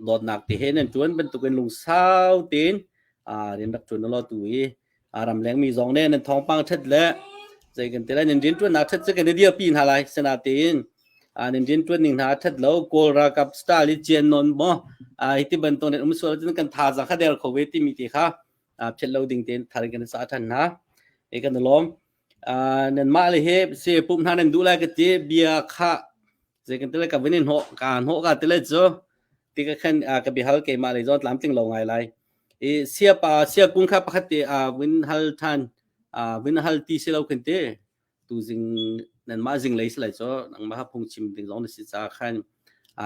หลอดหนักที่เห็นนั่นจวนเป็นตัวกันลุงสาวตีนเรียนรักจวนนั่นเราตุยรำแรงมีจงเนี่ยนั่นท้องปังทัดแล้วใจกันแต่ละนินดินตัวนักทัดจะกันเดียวปีนหาไรสนาตีนนินดินตัวหนึ่งหาทัดแล้วโกลรากับสตาลิเจียนนนบ่ที่เป็นตัวเนี่ยมันส่วนที่กันทาจากข้าเดียวเขาเวทีมีตีค่ะเช่นเราดิ่งเต้นทาริกันสาธันนะกันล้อมนั่นมาเลยเฮเสียปุ่มท่านั่นดูแลกันเจี๊ยเบียค่ะใจกันแต่ละกับวินินหการกันแต่ละจ้ที่ก็ขันกับบิฮัลเกมาเลยจอดล้ำติงลงไงไรเสียกุ้งข้าพักเตวินฮัลทันวินฮัลตีเสลากันเตตูจิงนั่นมาจิงเลยสิเลยจ้ะนังมาพงชิมติงลงในสิจ้าขัน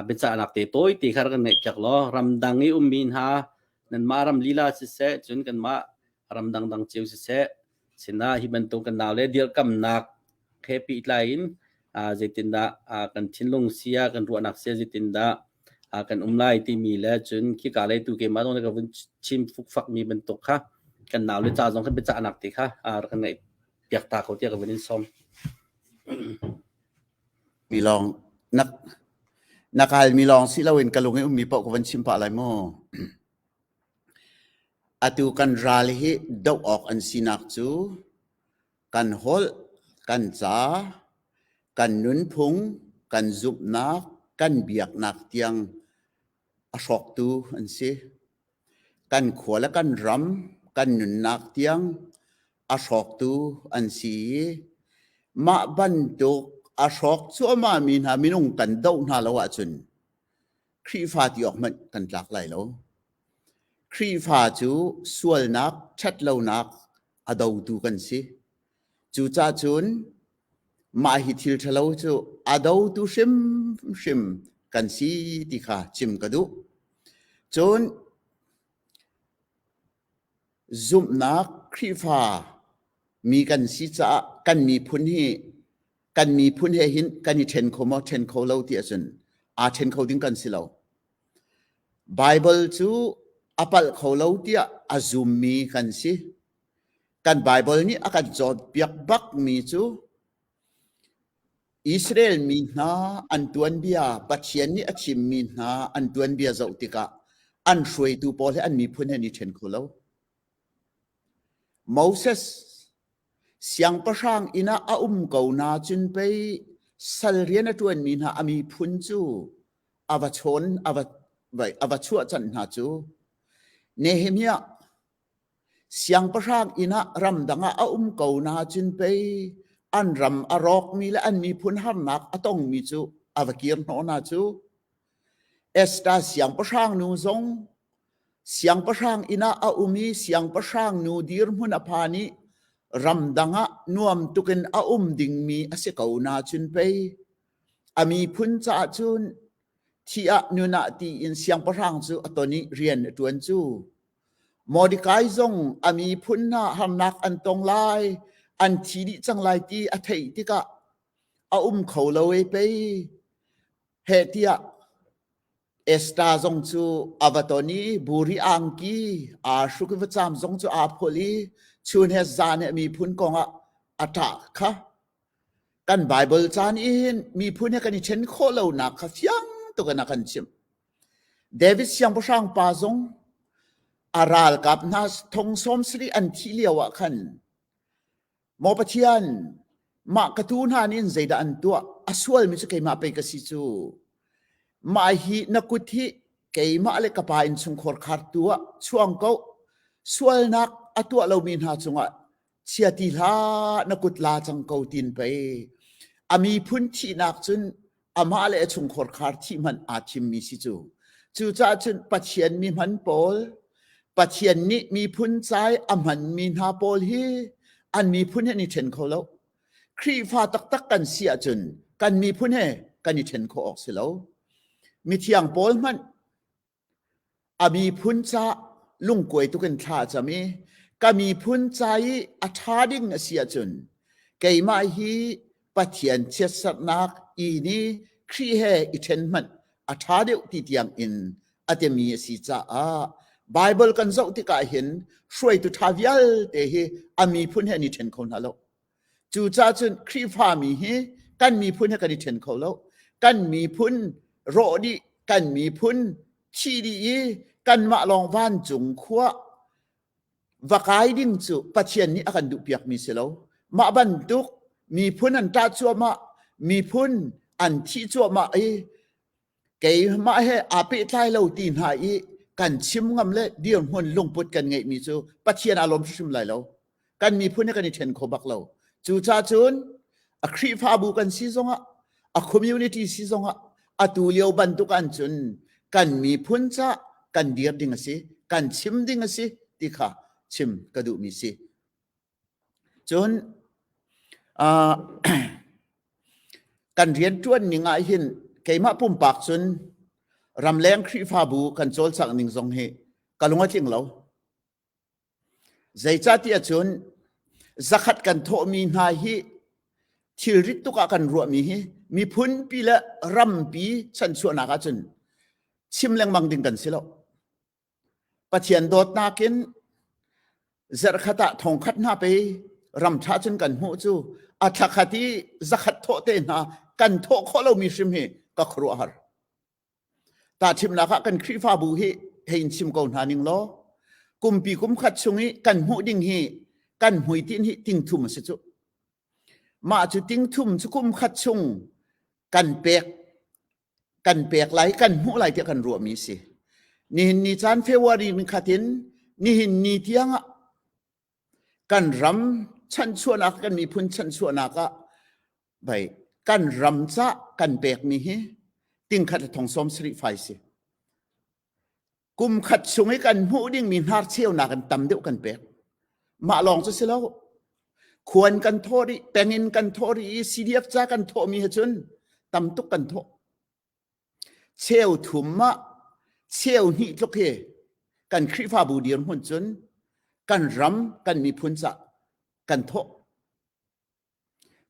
เป็นจ่านักเตะตัวตีขารกันเนี่ยจากล้อรำดังนี้มินฮานั่นมารำลีลาสิเสจนกันมารำดังเจียวสิเสสินะฮิบันตุกันนาวเลยเดียวกำนักแค่ปีไลน์จิตินดากันชินลงเสียกันรัวนักเสียจิตินดากันไลที่มีแล้วจนขี้กาเลยตูเกมาตรงนี้ก็เป็นชิมฟุกฟักมีเป็นตกค่ะกันนาวเลยจ่าสองคนเป็นจ่านักตีค่ะกันไหนเปียกตาเขาเทียกับเป็นซ้อมมีลองนักการมีลองสิเราเห็นกันลงให้มีปกวันชิมปะอะไรมั่งatu kan ralihi dau ok an sinak chu kan hol kan cha kan nun phung kan zup nak kan biak nak tiang asok tu an si kan khwala kan ram kan nun nak tiang asok tu an si ma ban tuk asok chu ma min ha minung kan dau na lawa chun khri fa ti ok man kan tlak lai loครีฟ้าจูสวลนักชัดเล่านักอดาวดูกันสิจูจ้าจุน มาฮิทิลทะเลาจูอาดาวตุชิมกันสีติค่ะชิมกระดูจนซุมนักครีฟ้ามีกันสีจ้ากันมีพุนฮีหินกันมีเทนโคมเทนโคเลาที่อาจนเทนโคดิ้งกันสิเลาไบเบิลจูอปัลโคเลาที่อาซุมมีกันสิกันไบเบิลนี้อาการจอดเปียกบักมีจูอิสราเอลมีนาอันตัวนเบียปัจเจียนนี้อาชิมมีนาอันตัวนเบียเจ้าติกาอันช่วยตูพอลให้อันมีพุนให้นิเทนโคเลาโมเสสเสียงประชางอินาอาเกานาจุนไปสัลเรียนตัวนมีนาอามีพุนจูอาวชนอาวชัวจันนาจูเนเฮมียาเสียงประชางอินารำดังอาเกานาจุนไปอันรำอารอกมีและอันมีพุนหันนักต้องมีจูอาวกีรโนนาจูเอสตาเสียงประชางนูซงเสียงประชางอินาอามีเสียงประชางนูดีร์มุนอภานีรำดังนวมตุกินดิ่งมีอาศัยเกานาจุนไปอามีพุนจ่าจุนที่นูนาตีอินเสียงประชางจูตัวนี้เรียนตัวนจูมอดิกายซงอามีพุนนาหันนักอันตรงไลอันที่ดิจังไลตีอัฐิติกะเขาเลวไปเฮติยาเอสตาซงจูอาวตอนีบุรีอังกีชุกวิจามซงจูอาพลีชูนเฮซานมีพุนกองอัตาค่ะกันไบเบิลจานอินมีพุนเฮกันเช่นโคเลวนักเสียงตัวกันนักชิมเดวิดเสียงประชางปาซงอาราลกับนัสทงสมสรีอันที่เลียวขันมอปะเทียนมากระตูนหานินใจดอันตัวอสวลมิสุเกมาไปกสิจูมาฮีนักุธิเกมาเลกปาอินสุงขอร์ขาดตัวช่วงเขาสวลนักอตัวเรามีนาจงะเชียติลานักุตลาจังเขาตินไปอามีพุนที่นักจนอามาเลสุงขอร์ขาดที่มันอาชิมมีสิจูจ้าจนปัจเจียนมีมันโปลปัจเจียนนี้มีพุนใจอามันมีนาโปลฮีอันมีพุนให้นิเทนเขาแล้วครีฟ้าตักกันเสียจนกันมีพุนให้กันนิเทนเขาออกเสียแล้วมีเทียงโปลมันอามีพุนจะลุงกวยตุกันท่าจะมีก็มีพุนใจอัฐาดิ่งเสียจนเกยมาฮีปัจเจียนเชสนักอีนี้ครีให้อิเทนมันอัฐาเดียวที่เทียงอินอาจจะมีสิจ้าไบเบิลกันเจ้าที่กาเห็นช่วยตุทาวิลเตะอามีพุนให้นิเทนคนฮัลโหลจู่จ้าจนครีฟ้ามีเฮกันมีพุนให้กันนิเทนเขาแล้วกันมีพุนโรดีกันมีพุนชีดีกันมาลองวันจุงขัววักไอดิ้งจู่ปัจเจียนนี้อาการดุเปียกมีเสลวมาบันทุกมีพุนอันตาจัวมามีพุนอันที่จัวมาเกยมาให้อาเปตไลเราตีนหายกันชิมงำเล่เดียวหุ่นลงปุดกันไงมีจู่ปัจเจียนอารมณ์ชิมไหลเรากันมีพุนให้กันนิเทนเขาบักเราจู่จ้าจุนอัครีฟ้าบุกันซีซงอะคอมมูนิตี้ซีซงอะตูเลียวบันทุกันจุนกันมีพุนจ้ากันเดียร์ดิ่งสิกันชิมดิ่งสิที่ข้าชิมกระดูมีสิจนกันเรียนจวนนิงไอหินเกี่ยมาปุ่มปากจนรำแรงครีฟ้าบุกันโจลสักหนึ่งสองเฮกันลงมาทิ้งเราใจจ้าที่จนสักขัดกันโทมีนาฮีทิริตุกะกันรัวมีพุนปีละรำปีฉันชวนนักจนชิมแรงมังดิ่งกันสิแล้วปัจเจียนโดดนากินเจรขตะทองขัดหน้าไปรำชาจนกันหูจูอัตขัดที่สักขัดโทเตนะกันโทข้อเรามีชิมเฮก็ครัวหรตาชิมนักกันครีฟ้าบุเฮให้ชิมก่อนหานิงล้อกุมปีกุมขัดชงกันหูดิ่งเฮกันหุยตินติงทุ่มสิจุมาจุติงทุ่มสุกุมขัดชงกันเปียกไหลกันหูไหลเดียกันรัวมีสินี่นี่จานเฟวารีมิขัดินนี่นี่เทียงกันรำฉันชวนนักกันมีพุนฉันชวนนักไปกันรำจ้ากันเปียกมีเฮติงขัดทองสมสริไฟสิกุมขัดชงให้กันหูดิ่งมีนาร์เชียวนักกันตำเดียวกันเปียกมาลองจะเสียแล้ว ควรกันโทริแปงินกันโทริCDFจ้ากันโทมีจุนตำตุกกันโทเชี่ยวถุมมะเชี่ยวนี่ทุกเฮกันคริฟาบูเดียนหุ่นจุนกันรำกันมีพุนจะกันโท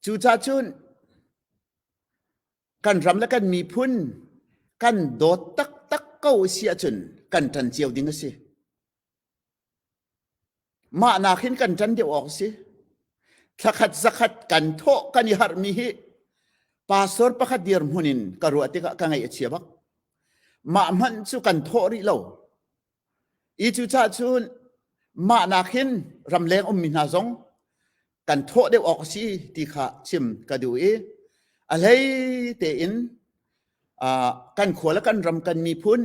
จูจ้าจุนกันรำและกันมีพุนกันโดดตักเก้าเสียจุนกันจันเจียวดิ้งสิมานาขินกันจันเดียวออกสิสักขัดกันโทกันยหารมีฮิปาสอร์ประคัดเดียร์มุนินกรัวติกะกังไงเชียบักมามันสุกันโทริโลอีจูจ้าจุนมานาขินรำแรงมินาซงกันโทเดียวออกสิที่ข้าชิมกระดูเออะไรเตอินกันขวและกันรำกันมีพุน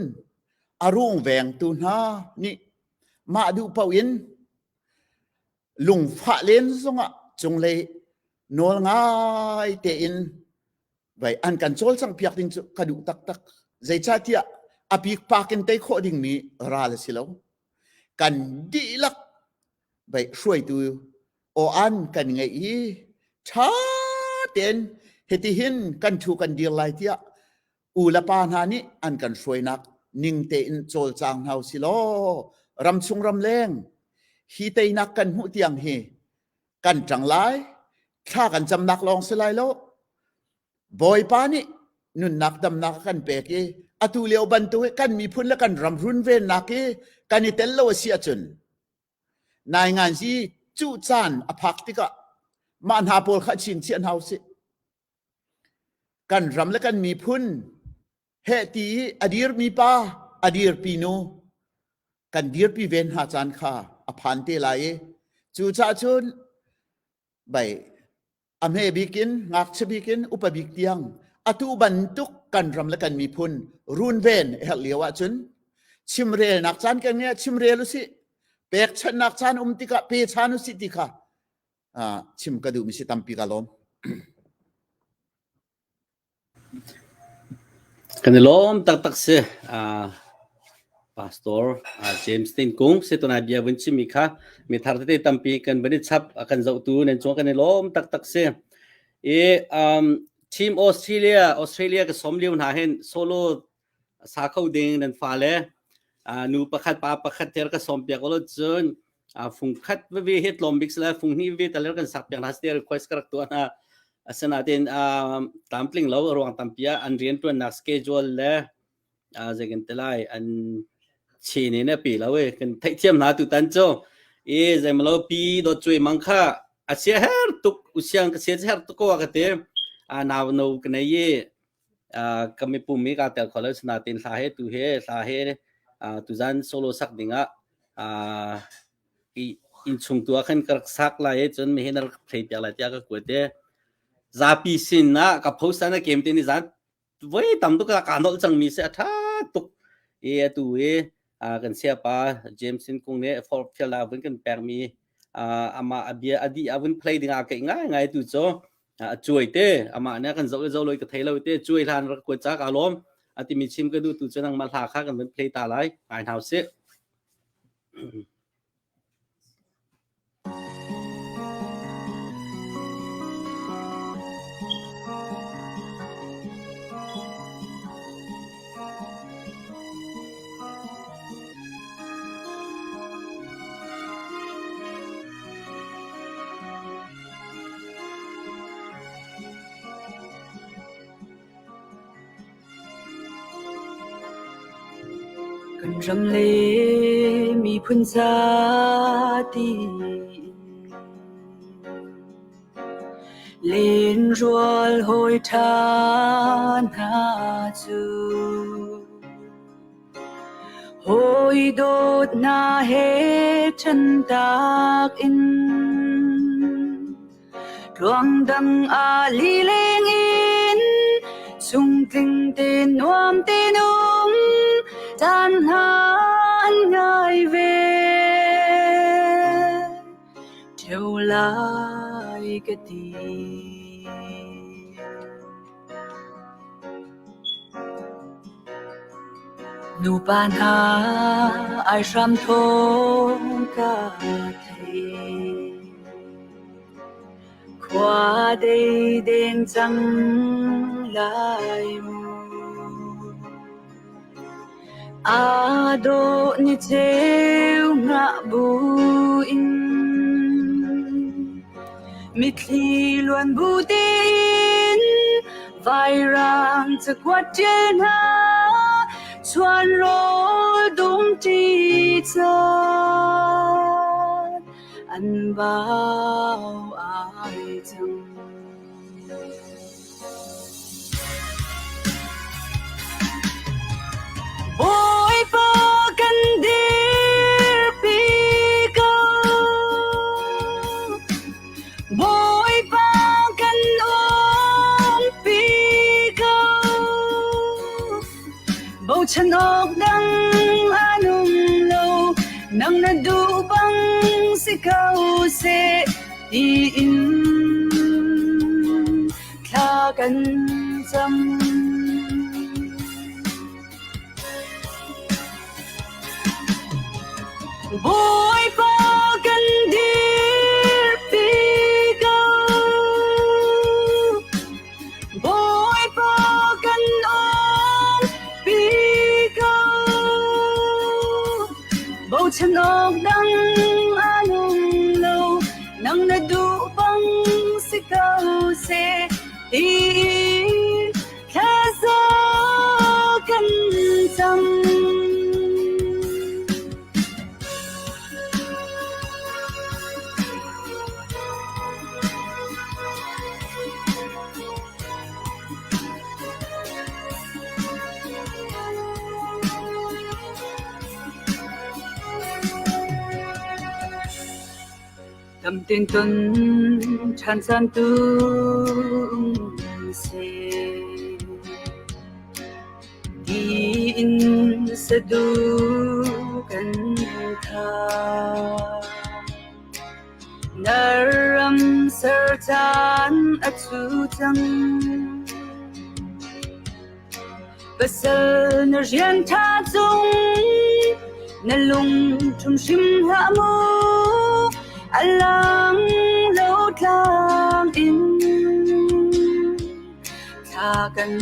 อารุ่งแหวงตูนานี่มาดูเปวินลุงฟ้าเลนซงจงเลยโนลง่ายเตอินไว้อันกันโจลสังเพียกดิ้งกระดูตักใจชาติอภิกปากินเตยโคดิ้งมีราลสิลาวกันดีลักไว้ช่วยดูโออันกันไงอีชาเต็นเฮติหินกันชูกันดีไลเทียอูละปานานิอันกันช่วยนักนิ่งเตอินโจลจางเฮาสิโลรำซุงรำแรงฮีเตนักกันหูเตียงเฮกันจังไลข้ากันจำนักลองสลายโลบอยปานินุนนักดำนักกันเปกอตุเลียวบันตุกันมีพุนและกันรำรุนเวนนักกันอิเตลโลเสียจุนนายงานซีจูจานอภักติกะมันหาโพลขัดชินเชียนเฮาสิกันรำและกันมีพุนเฮตีอดีร์มีปาอดีร์ปีโนกันดีร์ปีเวนหาจานข้าอภันเตลายจูจ้าจุนใบอเมบิกินงักชบิกินอุปบิกเตียงอตุบันตุกกันรำและกันมีพุนรุนเวนเฮลียวจุนชิมเรนักจานกันเนี่ยชิมเรลุสิเปกชันนักจานติกะเปชานุสิติกะชิมกระดูมิสิตัมปิกาลมกันล้อมตักเสพาสตอร์เจมส์ตินกุงเซตนาเบียวันชิมิค่ะมีทาร์เตตัมปีกันบันทึกชับกันจะตัวในช่วงกันล้อมตักเสทีมออสเตรเลียก็สมเลี้ยวหาเห็นโซโล่สาเขาเด้งนั่นฟ้าเลยนูประคัดประคัดเทอร์ก็สมเปียกก็เลยจนฟุงคัดวิเฮตลมบิกส์แล้วฟุงนี้วิแต่แล้วกันสักอย่างนั้นเสียรีเควสกระตัวนะสนาเดนตามพลิงเราระหว่างตามปีอันเรียนตัวนักสเกจวลเลยจะกันตลายอันเชนเนี่ยปีแล้วเว้ยกันไทยเทียมหาตุตันโจจะมาเราปีโดดช่วยมังค่าเสียเฮร์ตุกอุเชียงเสียเฮร์ตุกว่ากันเถอะนาวนูกันเนี่ยก็ไม่ปุ่มมีการแต่ขอเล่าสนาเดนสาเหตุตัวสาเหตุตุจันโซโลสักดิ่งอินชงตัวขันกระสักลายจนไม่เห็นอะไรเพลย์อะไรที่ก็กวดเดซาปิสินนะกับโพสต์นะเกมที่นี่จันไว้ตำตุกการโดนจังมีเสียท่าตุกตัวกันเสียป้าเจมส์ซินคงเนี่ยฟอร์เฟลาวันกันแปลมีอามาอดีอวันเพลย์ดิ่งง่ายตัวโจช่วยเต้อามาเนี่ยกันจะเลยกับไทยเราเต้ช่วยทานรักกวดจากอารมณ์ที่มีชิมก็ดูตัวจะนั่งมาหาข้ากันเป็นเพลย์ตาไหลไอ้เท้าเสียกันรำเลมีพุนซาตีเลนรัวลหอยทานหาจูหอยโดดนาเฮชันตากอินดวงดังอาลีเลงอินสุงกลิ่งเตนวมเตนุมจันหานง่ายเวเท่าไรก็ดีนูปานหาไอรำทงกาเท qua đây đen trắng lại ado ni treo ngã buin mi khi luôn bu tin vai rangจะกวาดเจนาชวนรอดุมจีจานอันบ่าวอายจังโอ้ยปากันดีปีเก่าโอ้ยปากันอ้อมปีเก่าเบาฉันออกดังอานุ่มโลนังนาดูบังสิเขาเสดีอินคลากันจำboy pa kan dir pi go boy pa kan on pi go bầu chân ốc đắng anung lâu nang na du bang si cao se ti kha zo kan jam tâm tình tuần chan san tu se di in sa du kan tha naram sar chan atu chang basal na rian tha chung na lung chum shim ha mu alang lâu tlang in tha kan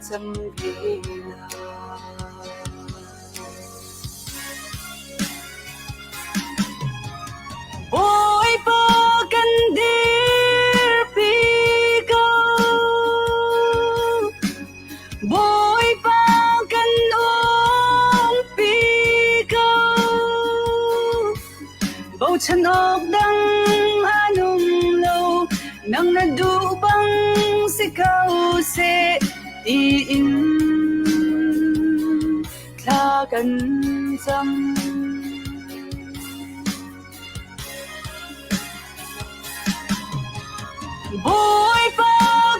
cham vela boy pa kan dir pi go boy pa kan om pi go bầu chân ốc đắng anung lâu nang na du bang si cao se ti in kla kan jam boy pa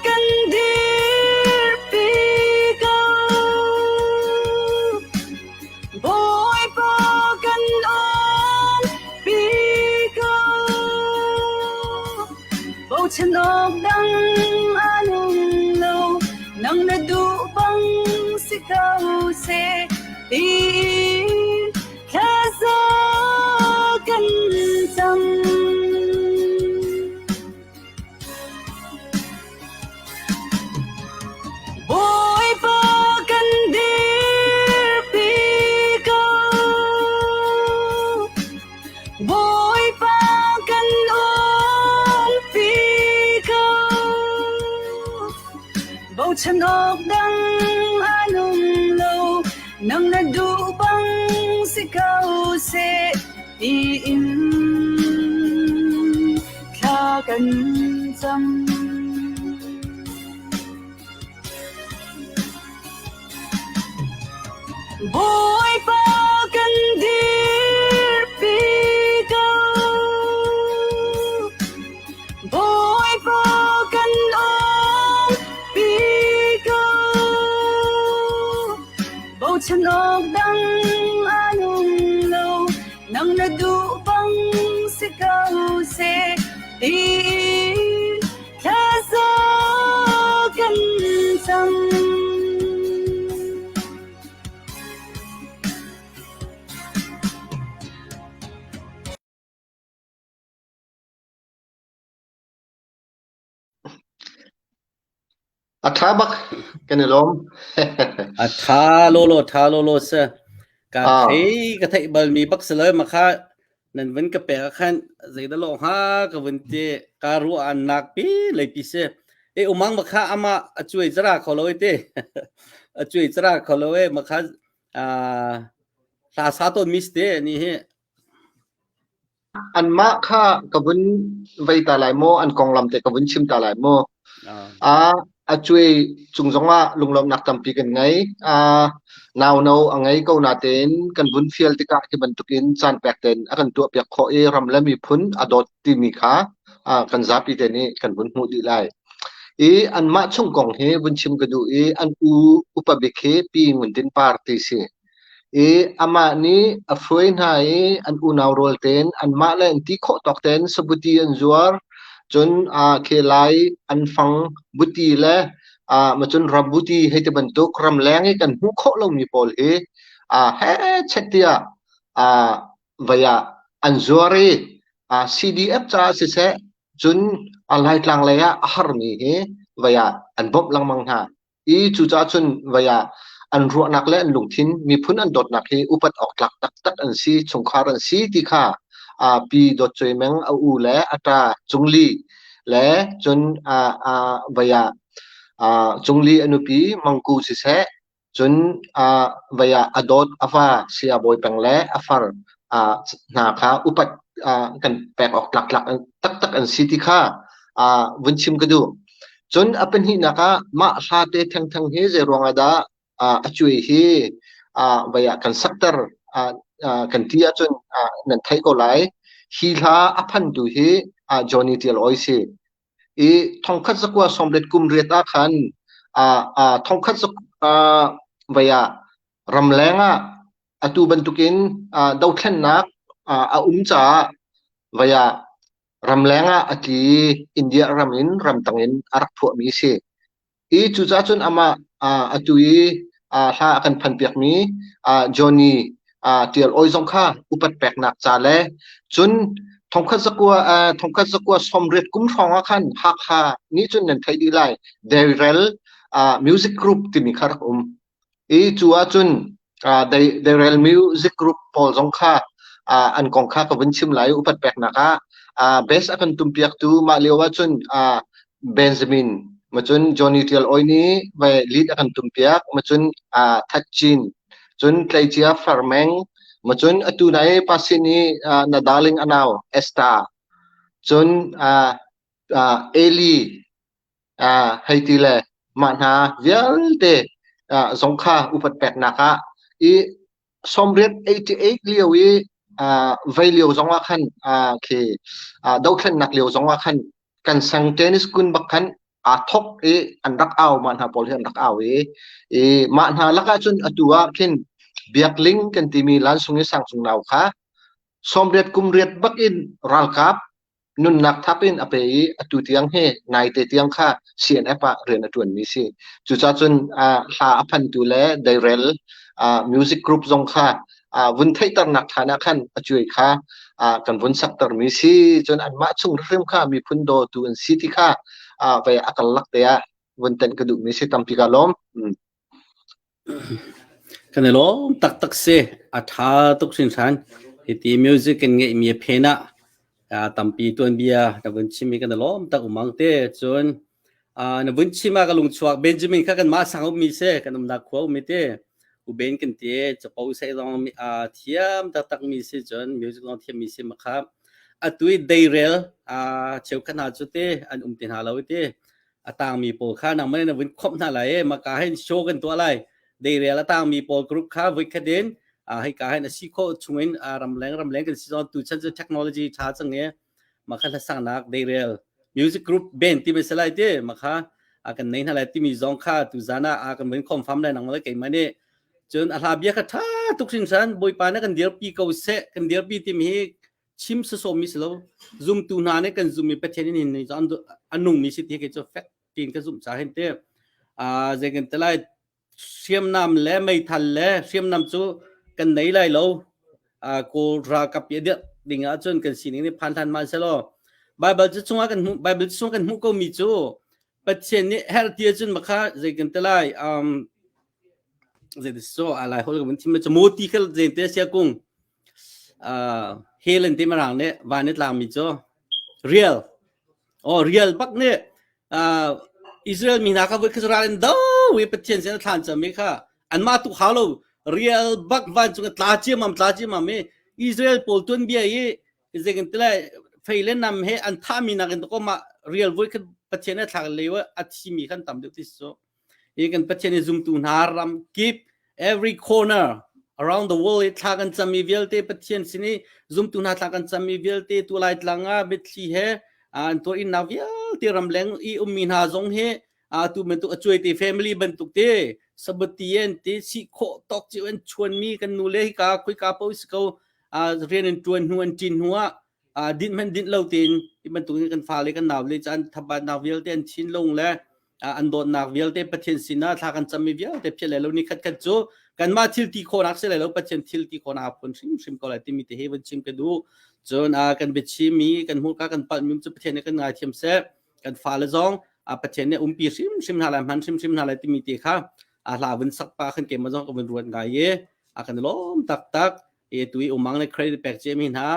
kan dir pi go boy pa kan on pi go bầu chân ốc đắng anung lâu nang na du bang si cao se ti kha zo kan jam boy pa kan dir pi go boy pa kan om pi go bầu chân ốc đắng anung lâu nang na du bang si cao se ti in kha kan jam boy pa kan dir pi go boy pa kan om pi go bầu chân ốc đắng anung lâu nang na du bang si cao se ti Atabak kanilom. Tha lo lo se ka thei bal mi bak se le makha nan wen ka pe khan zai da lo ha ka wen te ka ru an nak pi le pi se e umang makha ama achui zara kholo te achui zara kholo e makha sa sa to mis te ni he An ma kha kabun vai ta lai mo an kong lam te kabun chim ta lai mo a chui chung zonga lunglom nak tampi kan ngai naw no angai ko na ten kan bun fiel tika ki bantukin chan pek ten akan tu pek kho e ram lami phun adot ti mi kha kan zapi te ni kan bun mu di lai e an ma chung kong he bun chim ka du e an upabekhe pi ngun tin party se e ama ni afroin ha e an unaw rol ten an ma la ti kho tok ten sabuti an zuar chun khelai an fang buti le ma chun rabuti hete bantuk ram lang e kan hu kho lo mi pol he he chetia vaya an zuare CDF cha se chun alai tlang le ya har mi he vaya an bob lang mang ha i chu cha chun vaya an ru nak le an lung thin mi phun an dot nak he upat ok tlak tak tak an si chungkhar an si ti kha pi dot choi meng u le ata chungli le chun vaya chungli anupi mangku si se chun vaya adot afa sia boy peng le afar na kha upat kan pek ok tlak tlak tak tak an si ti kha vun chim ka du chun apen hi naka ma ha te thang thang he je ronga da achui hi vaya kan saktar kan tia chun nan thai ko lai hi la aphan du hi Johnny Tial oi se e thongkhat zakwa somlet kum reta khan thongkhat vaya ramlenga atu bantukin dauthlen nak umcha vaya ramlenga ati India ramin ramtangin arak phu mi se e chu cha chun ama atui ha kan phan piak mi Johnny Tial oi zong kha upat pek nak cha le chun thongkhat zakwa somret kum thonga khan ha kha ni chun nan thai di lai Daryl music group ti mi kharak e chuwa chun Daryl music group pol zong kha an kong kha ka vin chim lai upat pek naka best akan tumpiak tu ma lewa chun Benjamin macun Johnny Tial oi ni vai lead akan tumpiak macun Thachin chun Claitia Farmeng macun atu nai pasini na darling anaw Esta chun Eli haitile manha vialte zongkha upat pek naka i somret 88 liawi vai liaw zongwa khan ke dauthlen nak liaw zongwa khan kan sang tennis kun bakhan thok e andak aw manha pol hian dak aw e manha laka chun atua khin biakling kan timi lan sungi sang sung naw kha somret kumret bakin ralkap nun nak thapin ape atu tiang he nai te tiang kha CNF ren atun mi si chu cha chun hla aphan tu le Daryl music group zong kha vun thai tar nak thana khan achui kha kan vun sak tar mi si chun an ma chung rem kha mi phun do tu an si ti kha ve akal lak te ya vun ten ka du mi si tampi ka lom kanelo tak tak se atha tuk sin san iti music kan nge mi phena tampi tuan bia da vun chimi kanelo tak umang te chun na vun chima ka lung chuak Benjamin kha kan ma sang mi se kan na khwa mi te u ben kan te chapau se dong thiam tak tak mi se chun music dong thiam mi se makha atui Daryl cheu khana chu te an tin ha lo te atang mi pol kha na man na vun khop na lai ma ka hen show kan to lai Daryl atang mi pol group kha với khaden hay ka hen si kho chungin ramleng kan si on tu chan technology cha chang ne ma kha sang nak Daryl music group band ti be salai te ma kha kan nei na lai ti mi zong kha tu zana kan wen khom pham lai nang lai kai ma ne chun ala bia kha tha tuk sin san boi pa na kan dir pi ko se kan dir pi ti mi chim so mi slo zoom tu na ne kan zoom mi pe chen ni ni zan anung mi si ti ke cho fact tin ka zoom cha hen te je kan talai siam nam le mai thal le siam nam chu kan nei lai lo ko ra kap ye de dinga chun kan si ni phan than man se lo Bible chu chunga kan Bible chu kan hu ko mi chu ปัจเจกนี้เฮลที่จุนมาค่ะใจกันตะไลใจที่โซอะไรเขาเรียกว่าที่มันจะมูติเขาใจที่เสียกุ้งเฮลันที่มาหลังเนี่ยวันนี้ลามิจ่อ real real ปักเนี่ยอิสราเอลมีนักวิเคราะห์เรื่องดาววิปัจเจกเนี่ยท่านจะไม่ค่ะอันมาตุกฮาโล real ปักวันจุงตาจีมัมอิสราเอลโพลตุนเบียยี่ใจกันตะไลไฟเล่นนำให้อันท่ามีนักกันตก็มา real วิเคราะห์ปัจเจกเนี่ยทางเลวอัดชิมีขันต่ำเดียวที่สุดอีกันปัจเจกเนี่ย zoom ตุนหารำ keep every corner around the world ทางกันจะมีเวลเตปัจเจกสินี่ zoom ตุนหาทางกันจะมีเวลเตตัวไลท์ลังอ่ะเบ็ดชีเฮอันตัวอินนาวิลเตรำแรงอีมีนาจงเฮตัวมันตัวช่วยที่ family บรรทุกเตสบัติเย็นที่สิโคตอกจีวันชวนมีกันนูเลกาคุยกาปูสเขาเรียนชวนหัวจินหัวดินมันดินเล่าตีนที่มันตัวนี้กันฟ้าเลยกันหนาวเลยจันทับนาวเวลเตนชินลงแล้วอันโดนนาวเวลเตปัจเจกสินะทางกันจะมีเวลเตเพียแล้วนี่คัดโจกันมาทิลที่คนอักเสบแล้วปัจเจกทิลที่คนอาพนชิมก็เลยที่มีที่เฮวันชิมกันดูจนกันเบ็ดชิมีกันหัวกันปัดมิมจะปัจเจกเนี่ยกันง่ายเทียมเสพกันฟ้าละจงปัจเจกเนี่ยปีชิมหาอะไรมันชิมหาอะไรที่มีที่ค่ะลาวันสักปาขันเก็บมาจงกับวันรวนง่ายกันล้มตักตัวมังในเครดิตแปกเจมินหา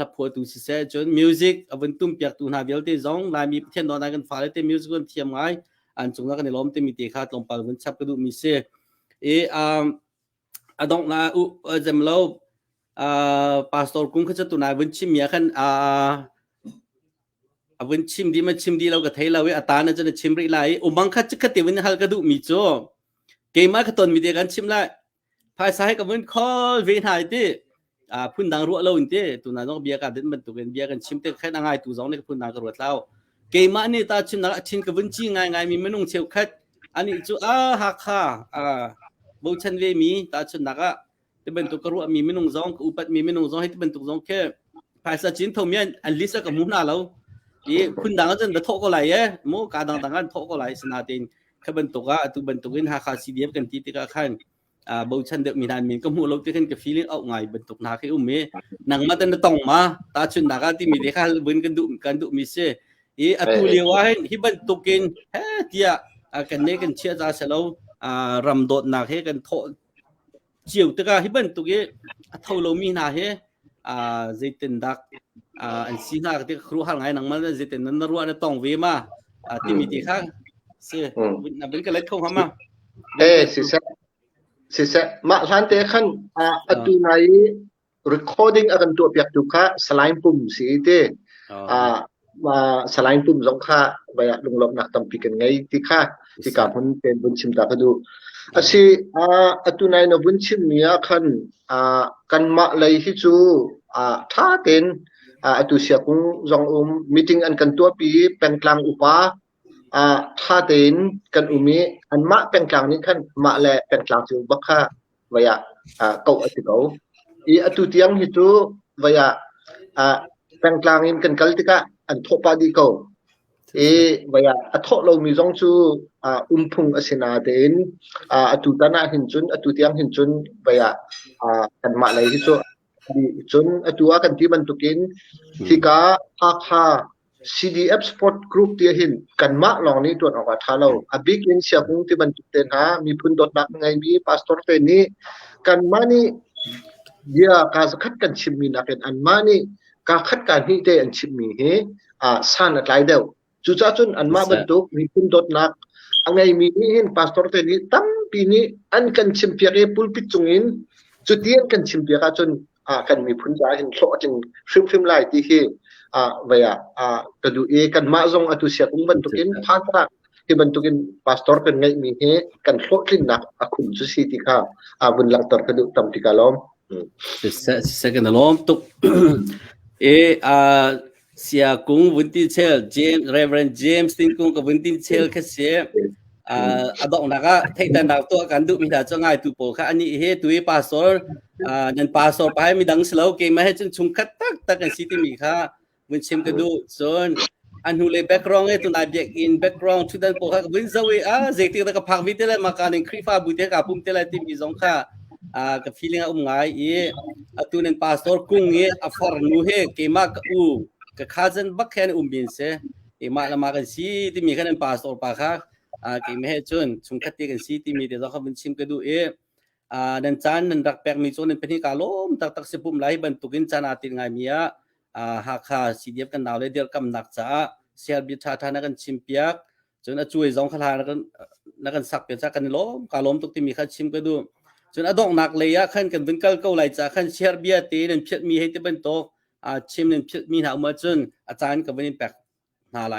รับพอตัวสิเสจนมิวสิกวันตุ้มเปียกตัวนาเวลเตจงลายมีเทียนนอนกันฟ้าเลยเตมิวสิกวันเทียมง่ายอันจงแล้วกันล้มเตมีที่ค่ะลงไปวันชับกระดูมีเสดองนาจำเราพาสตอร์กุ้งเขาจะตัวนาวันชิมเนี่ยกันวันชิมดีมาชิมดีเราก็เทเราตาเนี่ยจะชิมริไลมังคัดจะขัดเตวันฮัลกระดูมีโจเกมมาขตนมีเดียกันชิมไลภายซ้ายกับวันคอลเวนหายตีพุ่นดังรัวเราอินตีตัวนั้นต้องเบียกันเดินมันตัวเป็นเบียกันชิมเตะแค่ง่ายตัวสองเนี่ยพุ่นดังกระรัวเราเกมมานี่ตาชิมนักชิมกับวันจีง่ายมีไม่นุ่งเชียวคัดอันนี้จูฮักค่ะบูชันเวมีตาชิมนักที่เป็นตัวกระรัวมีไม่นุ่งสองอุปัตมีไม่นุ่งสองให้ที่เป็นตัวสองแค่ภายซ้ายชิมทอมยันอันลิซ่ากับมุนาเราพุ่นดังก็จะทอกอะไรโมการดังกันทอกอะไรสนาตินแค่เป็นตัวตัวเป็นตัวนี้ฮักค่ะซีเดียบกันที่ติกขันบูชันเด็กมีนานมีก็มูเราที่เห็นกับฟีลิ่งเอาไงบรรทุกนักให้หนังมาตั้งแต่ต้องมาตาชุนนักที่มีเด็กข้าบนกันดุมิเซ่ตัวเลี้ยวให้ที่บรรทุกกินเฮ้ยที่กันเนี่ยกันเชื่อใจเสร็จแล้วรำโดดนักให้กันโถเจียวตัวกันที่บรรทุกเท่าเรามีนาให้เจตินดักอันซีนักที่ครูหางไงหนังมันเจตินนั้นรัวเนี่ยต้องเวมาที่มีเด็กข้าเซ่นับเป็นกันเล็กเข้ามาสิเสมาหลังเตะขันตัวไหน recording อาการตัวเปียกตุกะสไลด์ปุ่มสีเตมาสไลด์ปุ่มสองข้าไปลงลบนักตั้มปีกันไงที่ข้าที่การพ้นเป็นบุญชิมตาก็ดูสิตัวไหนนะบุญชิมเนี่ยขันกันมาเลยที่จูท่าเต้นตัวเสียคงจงmeeting อันกันตัวปีเป็นกลางอุปาท่าเต้นกันมีอันมาเป็นกลางนี้ขั้นมาแลเป็นกลางสิบักค่ะวิยาเก่าติเก่าตุเตียงฮิตุวิยาเป็นกลางนี้กันกัลติกะอันทบปาดีเก่าวิยาทบเรามีจงจูพุงอสินาเต้นตุตานาหินจุนตุเตียงหินจุนวิยากันมาเลยฮิตุจุนตัวกันที่บรรทุกินที่กาอาคาCDF Sport Group ที่เห็นกันมาลองนี้ตัวออกมาท่าเราบิ๊กอินเชียบุ้งที่บรรทุกเต็นหามีพื้นดอดนักไงมีพาสตอร์เต็นนี้กันมานี่เดี๋ยวการคัดกันชิมมีนักอันมานี่การคัดการที่เตอันชิมมีสานอะไรเดียวจุดจุดอันมาบรรทุกมีพื้นดอดนักไงมีเห็นพาสตอร์เต็นนี้ตั้มปีนี้อันกันชิมเพียงปุลปิดจงอินจุดเดียนกันชิมเพียงจนกันมีพื้นใจเห็นโซ่จึงฟิมไล่ที่วิยากระดูกันมาจงตุเสียคงบรรทุกินผ่านรักที่บรรทุกินพาสตอร์กันไงมีกันโซ่ลินนักคุณจุดสิที่ข้าบนหลังตอร์กระดูตั้มที่กาล้อมเสกันล้อมตุกเสียคงวันที่เชลReverend James ติงคงกับวันที่เชลแค่เสียดอกนักเทคดันดาวตัวกันดูมีแต่จะง่ายตัวโปค่ะอันนี้ตัวพาสตอร์นั่นพาสตอร์ไปมีดังสโลว์เกมมาให้จนชุ่มคัดตักกันสิที่มีค่ะวันชิมกันดูส่วนอันหูเลยแบ็กกราวด์ตัวนั้นเด็กอินแบ็กกราวด์ชุดนั้นโปค่ะวินซาวีเจติกตะกับพักวิเตลมาการครีฟ้าบุตรกับปุ่มเตลที่มีสองค่ะกับฟีลิ่งง่ายตัวนั้นพาสตอร์กุ้งฟาร์นูเกมากับกับข้าจันบักแค่บินเส มาละมากันซีที่มีคะแนนป่าสอป่าค่ะเก่งไม่ให้จนชุมคัดตีกันซีที่มีเดี๋ยวเขาเป็นชิมกันดูนันจานนันรักแปลกมีจนเป็นที่กาลมตักสิบุมไหลบรรทุกินจานาติงไงมีหากสีเดียบกันดาวเลยเดียวกำหนักจ้าเสียบิทาทานักันชิมเปียกจนช่วยสองขลานักันสักเป็นสักกันล้มกาลมตุกที่มีขัดชิมกันดูจนอดองหนักเลยขั้นกันเป็นเกลไหลจ้าขั้นเชียร์เบียตีนันเพียมีให้ที่เป็นโตชิมนันเพียมีหามาจนอาจารย์กับวันนี้แปลกหาอะไร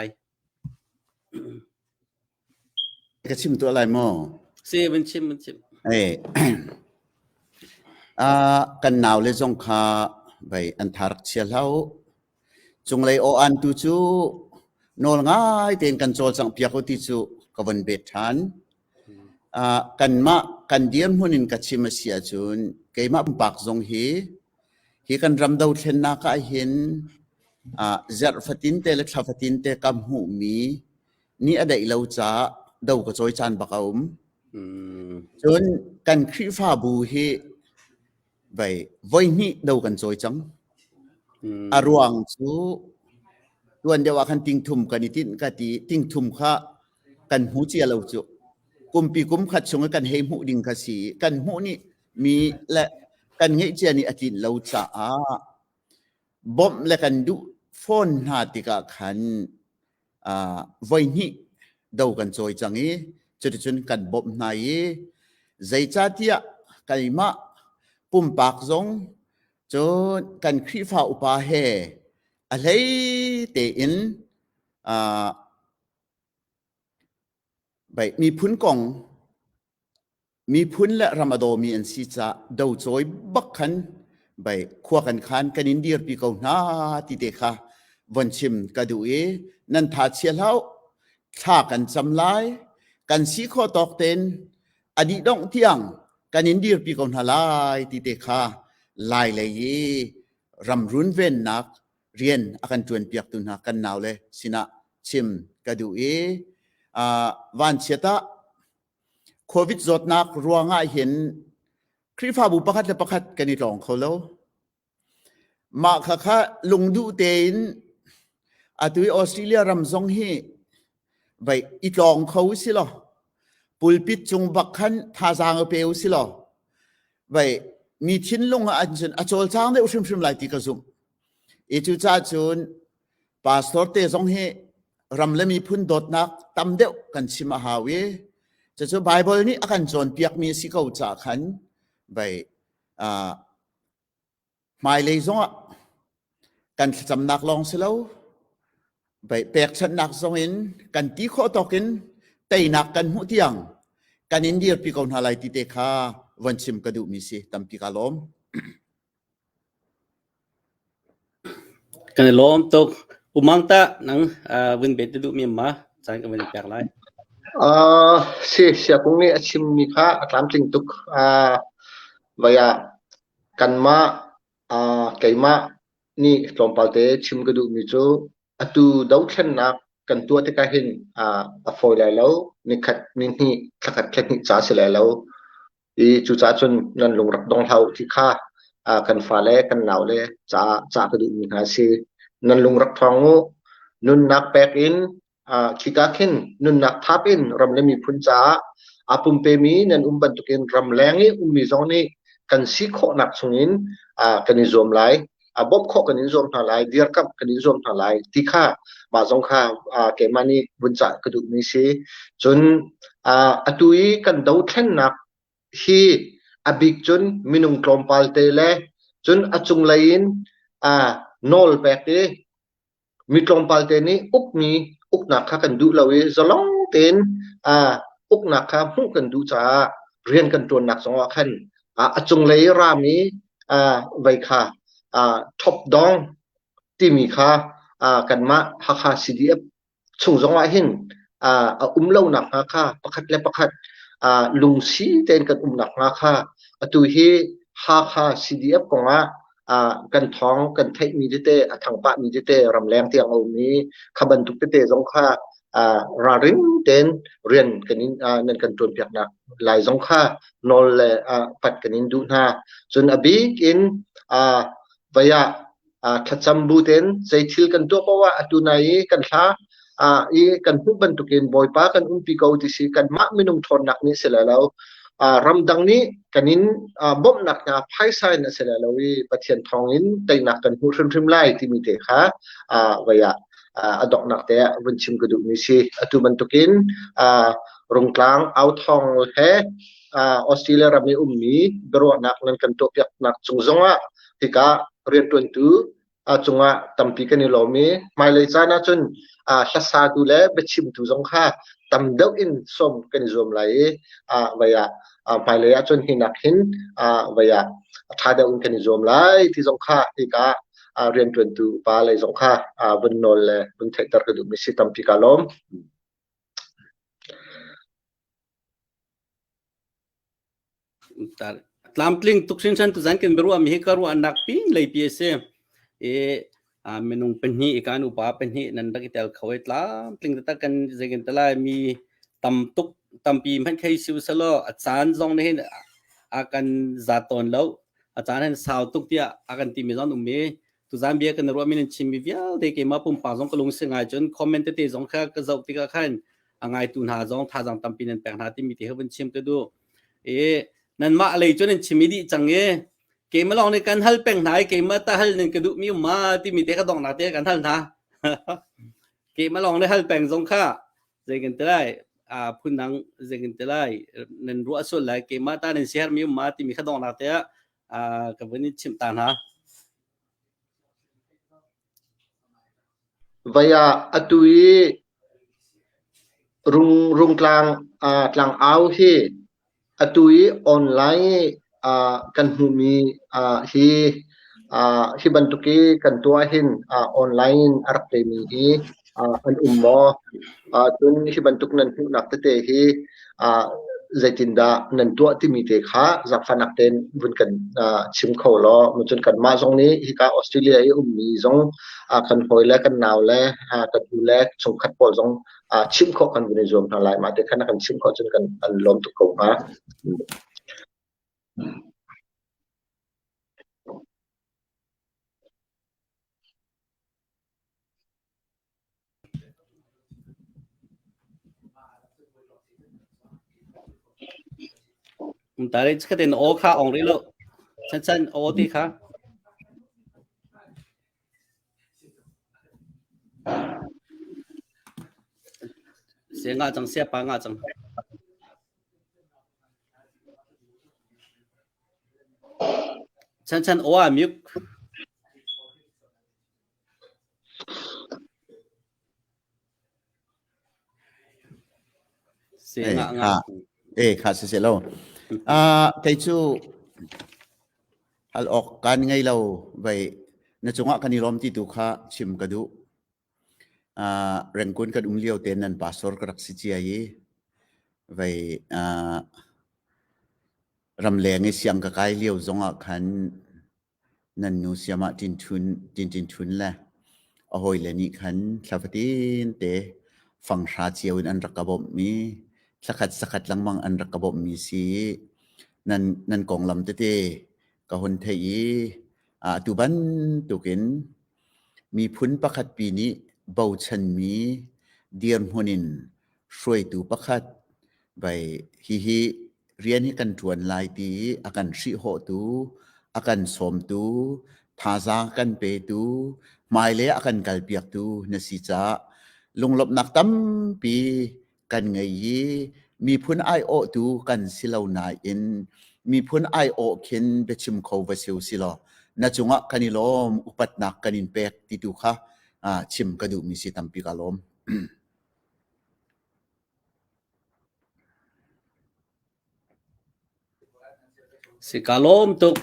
ก็ชิมตัวอะไรมั่งเสียเป็นชิมกันหนาวเลยจงคาไปอันทาร์เชียลเอาจงเลยอันตุจูโนลง่ายเต็นกันโจจังเปียกติจูกวันเบทันกันเดียมหุ่นินกัชิมาเสียจุนเกี่ยมาปักจงฮีกันรำดาวเทนนักเห็นเจรฟัตินเตเล็กฟัตินเตกำหูมีนี่อะไรเราจะดาวก็จอยจานบักเอาจนกันครีฟ้าบูเฮไปวันนี้ดาวกันจอยจังอารวงจูตัวนเดียวกันติงทุมกันนิดกันตีติงทุมข้ากันหูเจียเราจูกุมปีกุมขัดชงกันเฮหูดิงกสีกันหูนี่มีและกันเงี้ยเจนี่อจินเราจะบ่มและกันดูฟอนหาติกาขันวันนี้ดาวกันจอยจังนี้จนกันบ่มนายใจจัดที่กันมาปุ่มปากจงจนกันครีฟ้าอุปาเหอะไรเตอินไปมีพุนกองมีพุนและรามาโดมีอันซีจะดาวจอยบักขันไปขวกันขันกันอินเดียปีกองนาติเดค่ะวันชิมกระดูนั่นถ้าเชียร์แล้วถ้ากันจำลายกันสีข้อตอกเต็นอดีตดองเที่ยงกันอินเดียปีกองนาลายติเดค่ะลายเลยรำรุนเว้นนักเรียนอาการจวนเปียกตุนหากันหนาวเลยสินะชิมกระดูวันเชตาโควิดจดนักรัวง่ายเห็นครีฟ้าบุปผาและประคัดกันในรองเขาแล้วมาค่ะลงดูเต็นตุยออสเตรเลียรำซงเฮไปอีรองเขาสิล่ะปุลปิดจงบักขันท่าจางเปลสิล่ะไปมีทิ้นลงอันจนอจอลจางได้อุชิมไหลติกซุมจุจ้าจนพาสปอร์ตซงเฮรำและมีพุนดดนักตำเดียวกันชิมหาเวจะจูไบเบิลนี้อาการจนเปียกมีสิเขาจากขันไปหมายเลยจงกันจำนักลองสิแล้วไปแปลกฉันนักจงเห็นกันตีข้อตอกินไตนักกันหัวเที่ยงกันอินเดียปีกอนหาลายติเตค่าวันชิมกระดูมีสิตั้มปีกาล้อมกันล้อมตกอุมังตะนังวินเบ็ดดูมีมาจานกันเป็นแปลกไรเสียพวกนี้ชิมมีค่าตามจริงตุกว่ากันมาไก่มานี่ลมปาเตชิมกระดูมีจูตูดาวเช่นนักกันตัวที่ก็เห็นฟอยแล้วนี่ขัดนี่ขัดแค่นี้จ้าเสียแล้วจูจ้าจนนั่นลงรักดองเท้าที่ข้ากันฟ้าเล่กันหนาวเล่จ้ากระดูมีหาซีนั่นลงรักทองนุนนักแปกอินคิกาขินนุนนักทับอินรำเลมีพุนจ้าปุ่มเปมีนั่นบันทุกินรำแรงนี่มีจงนี่กันซีโคนักสงินกันนิยมไหลบ๊อบโคกันนิยมทางไหลเดียร์กับกันนิยมทางไหลที่ข้าบาจงข้าเกมานี่บุญจ่ากระดูกนี้สิจนตุยกันดาวเช่นนักฮีบิกจนมินุงกลมปาลเตเลจนจุงไลน์โนลแปกเตมีกลมปาลเตนี้อุกนักข้ากันดูเราจะลองเต้นอุกนักข้ามุ่งกันดูจ้าเรียนกันตัวนักสองขันจุงไลรามีไว้ข้าท็อปดองที่มีค่ากันมาฮักฮาซีดีเอฟส่งจังหวะเห็นเล่าหนักค่าประคัดและประคัดลุงซีเต้นกันหนักค่าตัวเฮฮักฮาซีดีเอฟของกันท้องกันไทยมีเตทางปะมีเตรำแรงที่เอานี้ขบันทุกเตสงค่าราริงเต้นเรียนกันนี้นั่นกันจนเปียกหนักหลายสงค่านอลเลยปัดกันนี้ดูหน้าจนอบีกินvia kacambutin say til kan to pawa atunai kan tha i kan hu bantukin boy pa kan umpi go ti si kan ma minum thon nak ni selalo ramdang ni kanin bom nak na phai sai na selalo wi pathian thongin tai nak kan hu thrim lai ti mi te kha waya adok nak te bunchim gudu ni si atu bantukin rungtlang au thong he Australia rami ummi bero nak nan kan to piak nak chungzonga tika rian tuan tu chunga tampi kan ni lomi mai le chana chun hlasa tu le bechim tu zong kha tam deuh in som kan zom lai waya mai le chun hinak hin waya thada un kan zom lai ti zong kha tika rian tuan tu pa le zong kha bun nol le bun thektar ka du mi si tampi ka lom tlampling tuksin san tu zan ken beru am he karu anak pin lei pse menung penhi ikan upa penhi nan dak itel khawai tlampling ta kan zegen tala mi tamtuk tampi man khai siu salo achan zong ne hin akan zaton lo achan han saw tuk tia akan ti mi zon umme tu zambia kan ro min chimi vial de ke ma pum pa zong kalung se ngai chon comment te zong kha ka zau ti ka khan angai tun ha zong tha jang tampi nen peng na ti mi te hebben chim ka du nan ma lei chon en chimi di change ke ma long ne kan hal peng nai ke ma ta hal nen ka du mi ma ti mi te ka dong na te kan hal na ke ma long ne hal peng zong kha zegen trai phun nang zegen trai nen ru asul lai ke ma ta nen share mi ma ti mi ka dong na te ka bani chim ta na vaya atui rung tlang au hi atui online kan humi hi bantuki kan tua hin online artemi hi an ummo tun hi bantuk nan hu nak te hi zaitinda nan tua ti mi te kha zakfanak ten bun kan chim kho lo mujun kan ma zong ni hi ka Australia hi ummi zong kan hoile kan naw le kan ule chung khat pol zong chim kho kan bun zom na lai ma te khana kan chim kho chun kan an lom tu ko ma tare chka ten o kha ong ri lo chan chan o ti kha se nga chang se pa nga chang chan chan o a myuk se nga kha se lo kai chu al ok kan ngai lo vai na chunga kani rom ti tu kha chim ka du rengkun kan liao ten nan pastor ka rak si chi ai vai ram le ngai siang ka kai liao zonga khan nan nu siama tin thun la a hoi le ni khan thlafatin te fang sha chiao in an rakabom mi sakhat lang mang an rakabom mi si nan kong lam te ka hon thei tu ban tukin mi phun pakhat pi ni bau chan mi dian hunin shroi tu pakhat bai hi rian hi kan tuan lai ti akan ri ho tu akan som tu thaza kan pe tu mai le akan kalpiak tu na si cha lunglop nak tam pi kan ngai yi mi phun ai o tu kan silau na in mi phun ai o khin bechim kho vasiu silo na chunga kanilom upat nak kanin pek ti tu kha chim ka du mi si tampi ka lom si kalom tok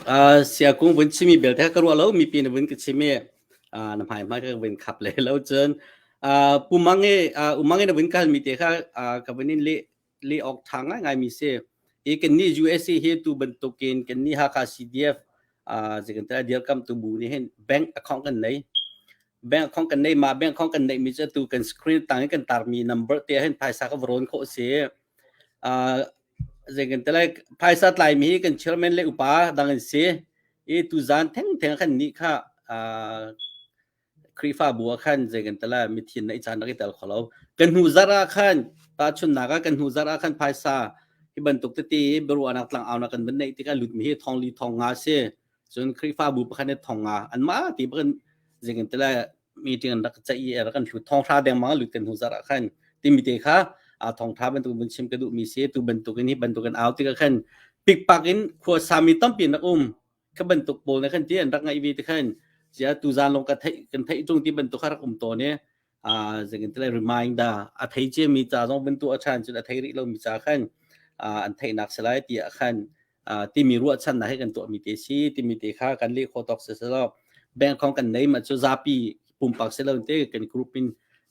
sia kung bun chimi bel ta karu lo mi pin bun ke chimi na phai ma ka bun khap le lo chen pumange umange na bun kal mi te kha ka bunin le ok thang ngai mi se e ken ni USA he tu ban token ken ni ha ka CDF jekan ta deal kam tu bu ni hen bank account kan nei bank account kan nei ma bank account kan nei mi cha tu kan screen tang kan tar mi number te hen phai sa ka vron kho se jekan ta lai phai sa tlai mi kan chairman le upa dang se e tu zan theng kan ni kha ครีฟ้าบัวขันเจกันแต่ละมิทินในจานนักแต่ละของเรากันหูซาราขันตาชุนนากันหูซาราขันภายซาที่บรรทุกตีบรัวนักลังเอานักกันเป็นในที่กันหลุดมีทองลีทองงาเสียส่วนครีฟ้าบัวขันในทองงาอันมาที่เป็นเจกันแต่ละมีที่กันนักใจรักกันหลุดทองท้าแดงมาหลุดกันหูซาราขันที่มีเด็กค่ะทองท้าบรรทุกบนชิมกระดูมีเสียตัวบรรทุกนี้บรรทุกกันเอาที่กันปิกปักอินขวดสามีต้องเปลี่ยนนักขบรรทุกโบในขั้นที่รักไงวีที่ขั้นเจ้าตุจานลงกันไทยตรงที่บรรทุกขรักตัวเนี่ยจะกันที่ reminder อัฐิเจมีจ่าต้องบรรทุกอาจารย์จุดอัฐิริเรามีจ่าขั้นอันไทยนักสลายที่ขั้นที่มีรั้วชั้นนะให้กันตัวมีเตชีที่มีเตค่ากันเลี้ยงโคตรเสร็จแล้วแบ่งของกันในมาช่วยซาปีปุ่มปักเสร็จแล้วเตกันกรุ๊ปิน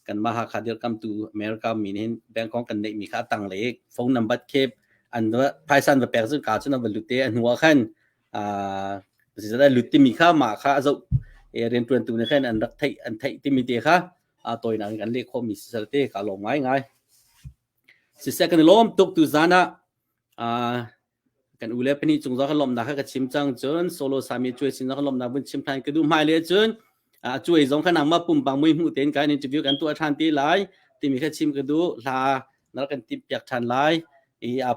กันมาหาคาเดียร์กัมตูอเมริกามีเห็นแบ่งของกันในมีค่าตังเล็กโฟนนัมเบอร์เคปอันว่าภายสันแบบแปลงซึ่งการชนะบรรลุเตอันหัวขั้นจะได้หลุดที่มีค่ามาค่าจะเรียนตัวตัวในขั้นอันรักไทยอันไทยที่มีเตค่าตัวนั้นกันเรียกเขามีสเตการลงไม้ไงสิเสกันล้มตุกตุจานะกันอุเลปนี่จงจะขลมนักกับชิมจังจนโซโลสามีช่วยสินักขลมนักบนชิมทานกระดูไม่เลยจนช่วยจงขนาดมาปุ่มปังมือหูเต้นการอินเทอร์วิวกันตัวทันทีไลที่มีแค่ชิมกระดูลาแล้วกันติดอยากทันไล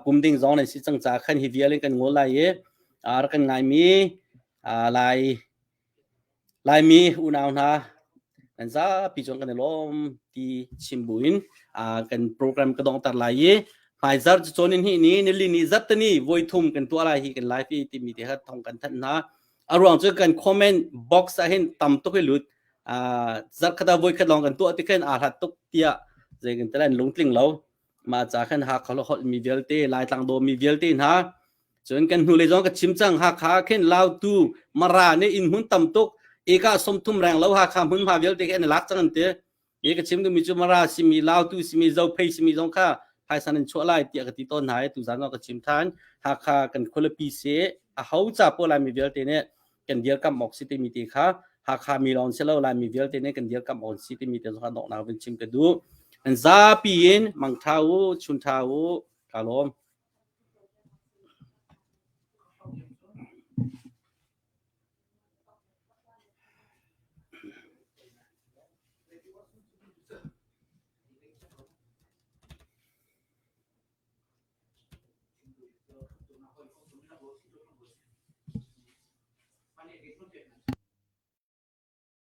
ปุ่มดิ้งจงในสิจังจากขันฮิวิเอเลกันงอไลรักันไงมีลายมีอุณาหนาอันซาพิจารณาล้มที่ชิมบุญกันโปรแกรมกระดองตัดลายภายซาร์จนนี่นี่ในลินิจัตนี่วอยทุ่มกันตัวอะไรกันไลฟ์ที่มีที่ฮัททองกันทันนะอารมณ์จะกันคอมเมนต์บ็อกซ์เห็นต่ำตุกหลุดจัดขดาวอยขดลองกันตัวที่กันอาหัดตุกเตียจะกันแต่ละลงกลิ่งเรามาจากขันหักเขาเขามีเวลเต้ลายต่างโดมีเวลเต้นะส่วนกันหูเลยจงกับชิมจังหักขาขึ้นลาวตูมาราเนี่ยอินหุ่นต่ำตุกเอกาสมทุมแรงแล้วหักขาหุ่นพาเวลเต้กันหลักจังเตะเอกชิมก็มีจุมาราสิมีลาวตูสิมีเจ้าเพย์สิมีจงข้าภายสันชั่วไล่เตียกติต้นหายตุจานกับชิมทานหักขากันคนละปีเสเขาจับพวกลายมีเวลเต้เนี่ยกันเดียวกับออกซิติมีตีค่ะหากขามีลอนเชลล์ลายมีเวลเต้เนี่ยกันเดียวกับออกซิติมีตีจงข้าดอกนาเป็นชิมกันดูอันซาปีนมังเท้าชุนเท้ากาลม